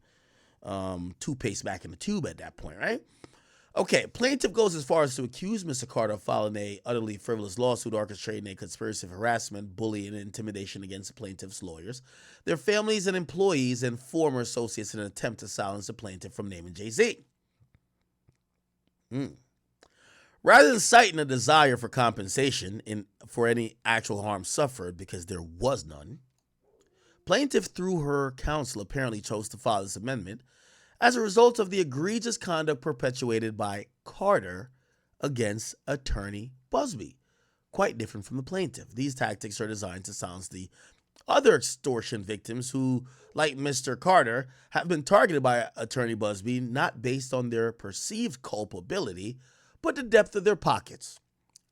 toothpaste back in the tube at that point, right? Okay, plaintiff goes as far as to accuse Mr. Carter of filing a utterly frivolous lawsuit orchestrating a conspiracy of harassment, bullying, and intimidation against the plaintiff's lawyers, their families and employees, and former associates in an attempt to silence the plaintiff from naming Jay-Z. Rather than citing a desire for compensation for any actual harm suffered, because there was none, plaintiff, through her counsel, apparently chose to file this amendment as a result of the egregious conduct perpetuated by Carter against attorney Busby. Quite different from the plaintiff. These tactics are designed to silence the other extortion victims who, like Mr. Carter, have been targeted by attorney Busby not based on their perceived culpability, but the depth of their pockets.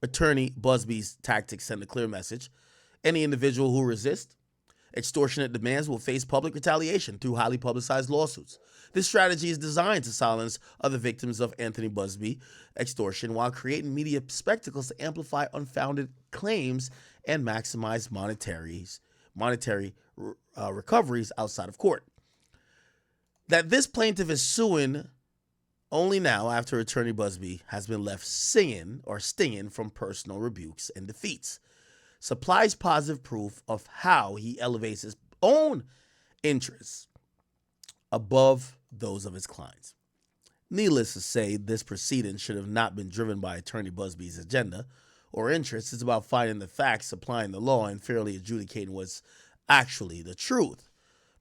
Attorney Busby's tactics send a clear message. Any individual who resists extortionate demands will face public retaliation through highly publicized lawsuits. This strategy is designed to silence other victims of Anthony Busby extortion while creating media spectacles to amplify unfounded claims and maximize monetary recoveries outside of court. That this plaintiff is suing only now after attorney Busby has been left stinging from personal rebukes and defeats supplies positive proof of how he elevates his own interests above those of his clients. Needless to say, this proceeding should have not been driven by attorney Busby's agenda or interests. It's about finding the facts, applying the law, and fairly adjudicating what's actually the truth.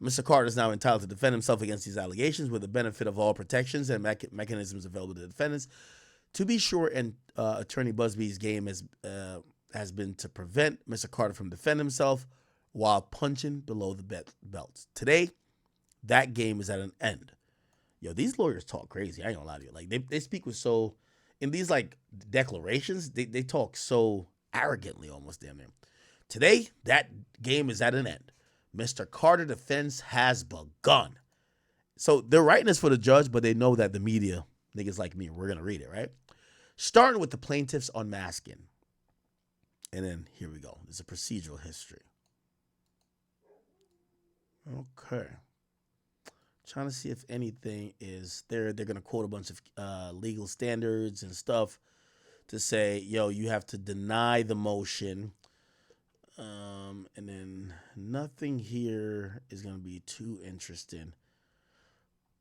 Mr. Carter is now entitled to defend himself against these allegations with the benefit of all protections and mechanisms available to defendants. To be sure, and attorney Busby's game has been to prevent Mr. Carter from defending himself while punching below the belt. Today, that game is at an end. Yo, these lawyers talk crazy. I ain't gonna lie to you. Like they speak with in these like declarations, they talk so arrogantly almost damn near. Today, that game is at an end. Mr. Carter defense has begun. So they're writing this for the judge, but they know that the media, niggas like me, we're going to read it, right? Starting with the plaintiff's unmasking. And then here we go. There's a procedural history. Okay. Trying to see if anything is there. They're going to quote a bunch of legal standards and stuff to say, yo, you have to deny the motion. And then nothing here is going to be too interesting.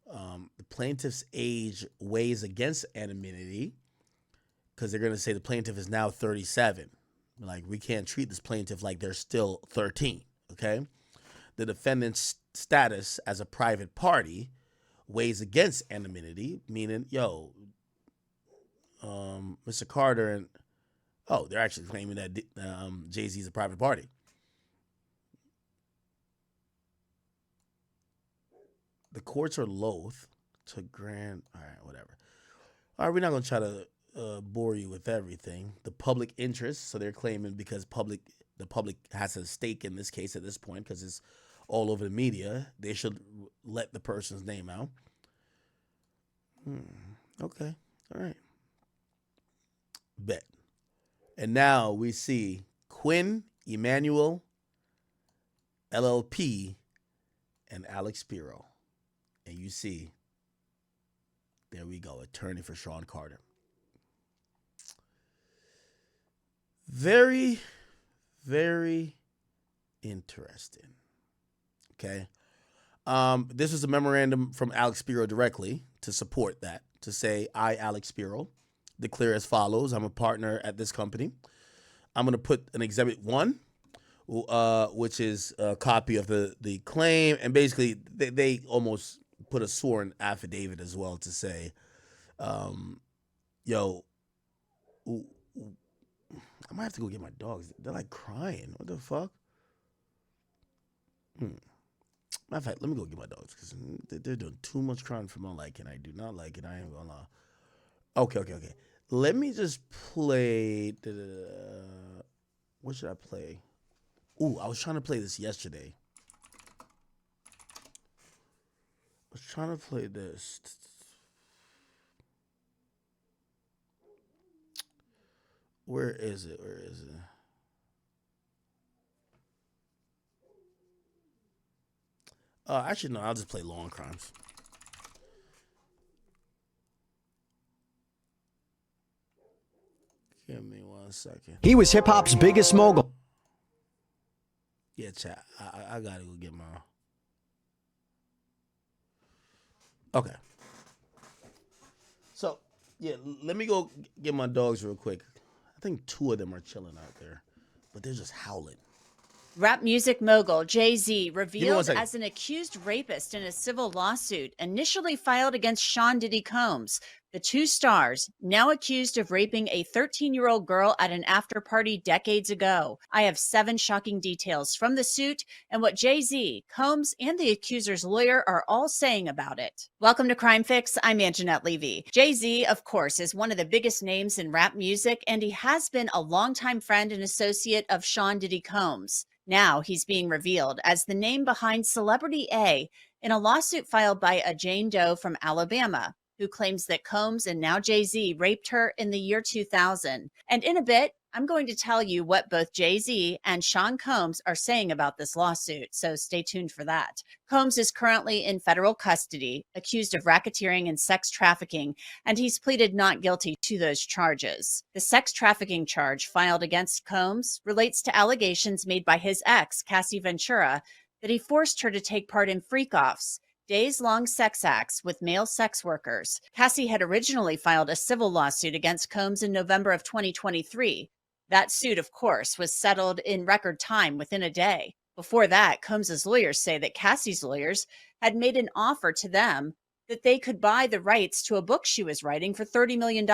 The plaintiff's age weighs against anonymity because they're going to say the plaintiff is now 37. Like, we can't treat this plaintiff like they're still 13, okay? The defendant's status as a private party weighs against anonymity, meaning, yo, Mr. Carter and, they're actually claiming that Jay-Z's a private party. The courts are loath to grant, all right, whatever. All right, we're not going to try to bore you with everything. The public interest, so they're claiming because the public has a stake in this case at this point because it's all over the media, they should let the person's name out. Okay, all right. Bet. And now we see Quinn Emanuel, LLP, and Alex Spiro. And you see, there we go, attorney for Sean Carter. Very, very interesting. Okay. This was a memorandum from Alex Spiro directly to support that, to say, I, Alex Spiro, declare as follows. I'm a partner at this company. I'm going to put an Exhibit 1, which is a copy of the claim. And basically, they almost put a sworn affidavit as well to say, yo, I might have to go get my dogs. They're like crying. What the fuck? Matter of fact, let me go get my dogs because they're doing too much crying for my liking. I do not like it. I ain't gonna lie. Okay. Let me just play. What should I play? Ooh, I was trying to play this yesterday. I was trying to play this. Where is it? Actually, no, I'll just play Law and Crimes. Give me 1 second. He was hip-hop's biggest mogul. Yeah, chat. I gotta go get my... Okay. So, yeah, let me go get my dogs real quick. I think 2 of them are chilling out there, but they're just howling. Rap music mogul Jay-Z revealed as an accused rapist in a civil lawsuit initially filed against Sean Diddy Combs. The 2 stars, now accused of raping a 13-year-old girl at an after-party decades ago. I have 7 shocking details from the suit and what Jay-Z, Combs, and the accuser's lawyer are all saying about it. Welcome to Crime Fix. I'm Anjanette Levy. Jay-Z, of course, is one of the biggest names in rap music, and he has been a longtime friend and associate of Sean Diddy Combs. Now he's being revealed as the name behind Celebrity A in a lawsuit filed by a Jane Doe from Alabama, who claims that Combs and now Jay-Z raped her in the year 2000. And in a bit, I'm going to tell you what both Jay-Z and Sean Combs are saying about this lawsuit, so stay tuned for that. Combs is currently in federal custody, accused of racketeering and sex trafficking, and he's pleaded not guilty to those charges. The sex trafficking charge filed against Combs relates to allegations made by his ex, Cassie Ventura, that he forced her to take part in freak-offs, days-long sex acts with male sex workers. Cassie had originally filed a civil lawsuit against Combs in November of 2023. That suit, of course, was settled in record time within a day. Before that, Combs's lawyers say that Cassie's lawyers had made an offer to them that they could buy the rights to a book she was writing for $30 million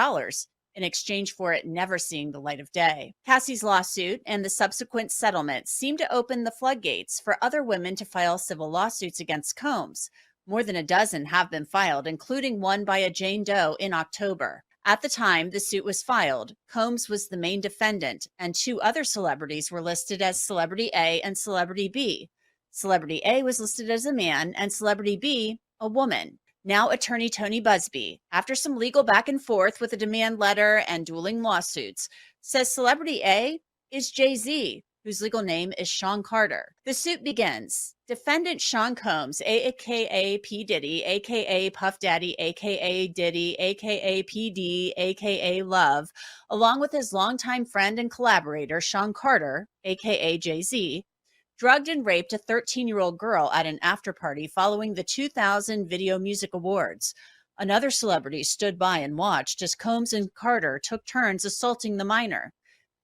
in exchange for it never seeing the light of day. Cassie's lawsuit and the subsequent settlement seemed to open the floodgates for other women to file civil lawsuits against Combs. More than a dozen have been filed, including one by a Jane Doe in October. At the time the suit was filed, Combs was the main defendant, and 2 other celebrities were listed as Celebrity A and Celebrity B. Celebrity A was listed as a man and Celebrity B a woman. Now attorney Tony Busby, after some legal back and forth with a demand letter and dueling lawsuits, says Celebrity A is Jay-Z, whose legal name is Sean Carter. The suit begins. Defendant Sean Combs, aka P. Diddy, aka Puff Daddy, aka Diddy, aka PD, aka Love, along with his longtime friend and collaborator Sean Carter, aka Jay-Z, drugged and raped a 13-year-old girl at an after-party following the 2000 Video Music Awards. Another celebrity stood by and watched as Combs and Carter took turns assaulting the minor.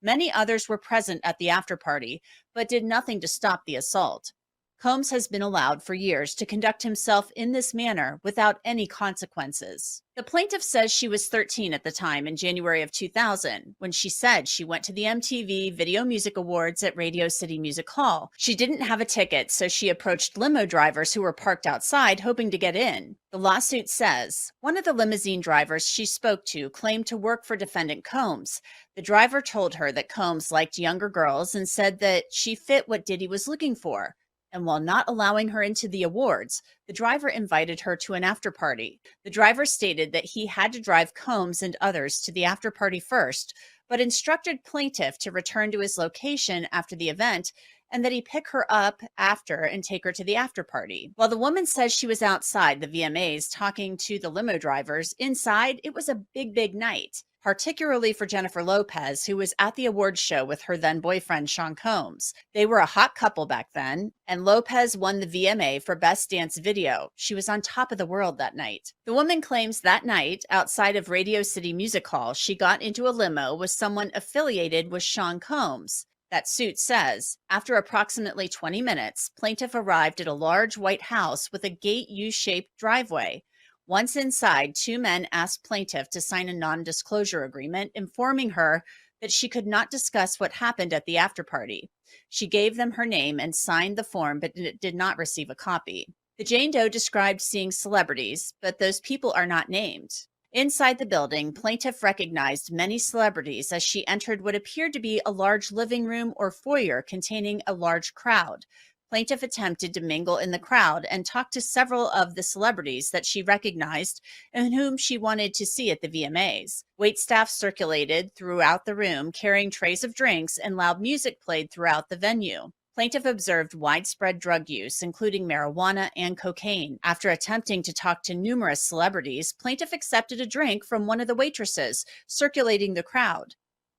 Many others were present at the after-party, but did nothing to stop the assault. Combs has been allowed for years to conduct himself in this manner without any consequences. The plaintiff says she was 13 at the time in January of 2000 when she said she went to the MTV Video Music Awards at Radio City Music Hall. She didn't have a ticket, so she approached limo drivers who were parked outside hoping to get in. The lawsuit says one of the limousine drivers she spoke to claimed to work for defendant Combs. The driver told her that Combs liked younger girls and said that she fit what Diddy was looking for. And while not allowing her into the awards, the driver invited her to an after-party. The driver stated that he had to drive Combs and others to the after-party first, but instructed plaintiff to return to his location after the event and that he pick her up after and take her to the after-party. While the woman says she was outside the VMAs talking to the limo drivers, inside it was a big night, particularly for Jennifer Lopez, who was at the awards show with her then-boyfriend, Sean Combs. They were a hot couple back then, and Lopez won the VMA for Best Dance Video. She was on top of the world that night. The woman claims that night, outside of Radio City Music Hall, she got into a limo with someone affiliated with Sean Combs. That suit says, after approximately 20 minutes, plaintiff arrived at a large white house with a gate U-shaped driveway. Once inside, two men asked plaintiff to sign a non-disclosure agreement, informing her that she could not discuss what happened at the after-party. She gave them her name and signed the form, but did not receive a copy. The Jane Doe described seeing celebrities, but those people are not named. Inside the building, plaintiff recognized many celebrities as she entered what appeared to be a large living room or foyer containing a large crowd. Plaintiff attempted to mingle in the crowd and talk to several of the celebrities that she recognized and whom she wanted to see at the VMAs. Waitstaff circulated throughout the room, carrying trays of drinks, and loud music played throughout the venue. Plaintiff observed widespread drug use, including marijuana and cocaine. After attempting to talk to numerous celebrities, plaintiff accepted a drink from one of the waitresses, circulating the crowd.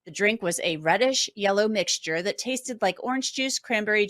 The drink was a reddish yellow mixture that tasted like orange juice, cranberry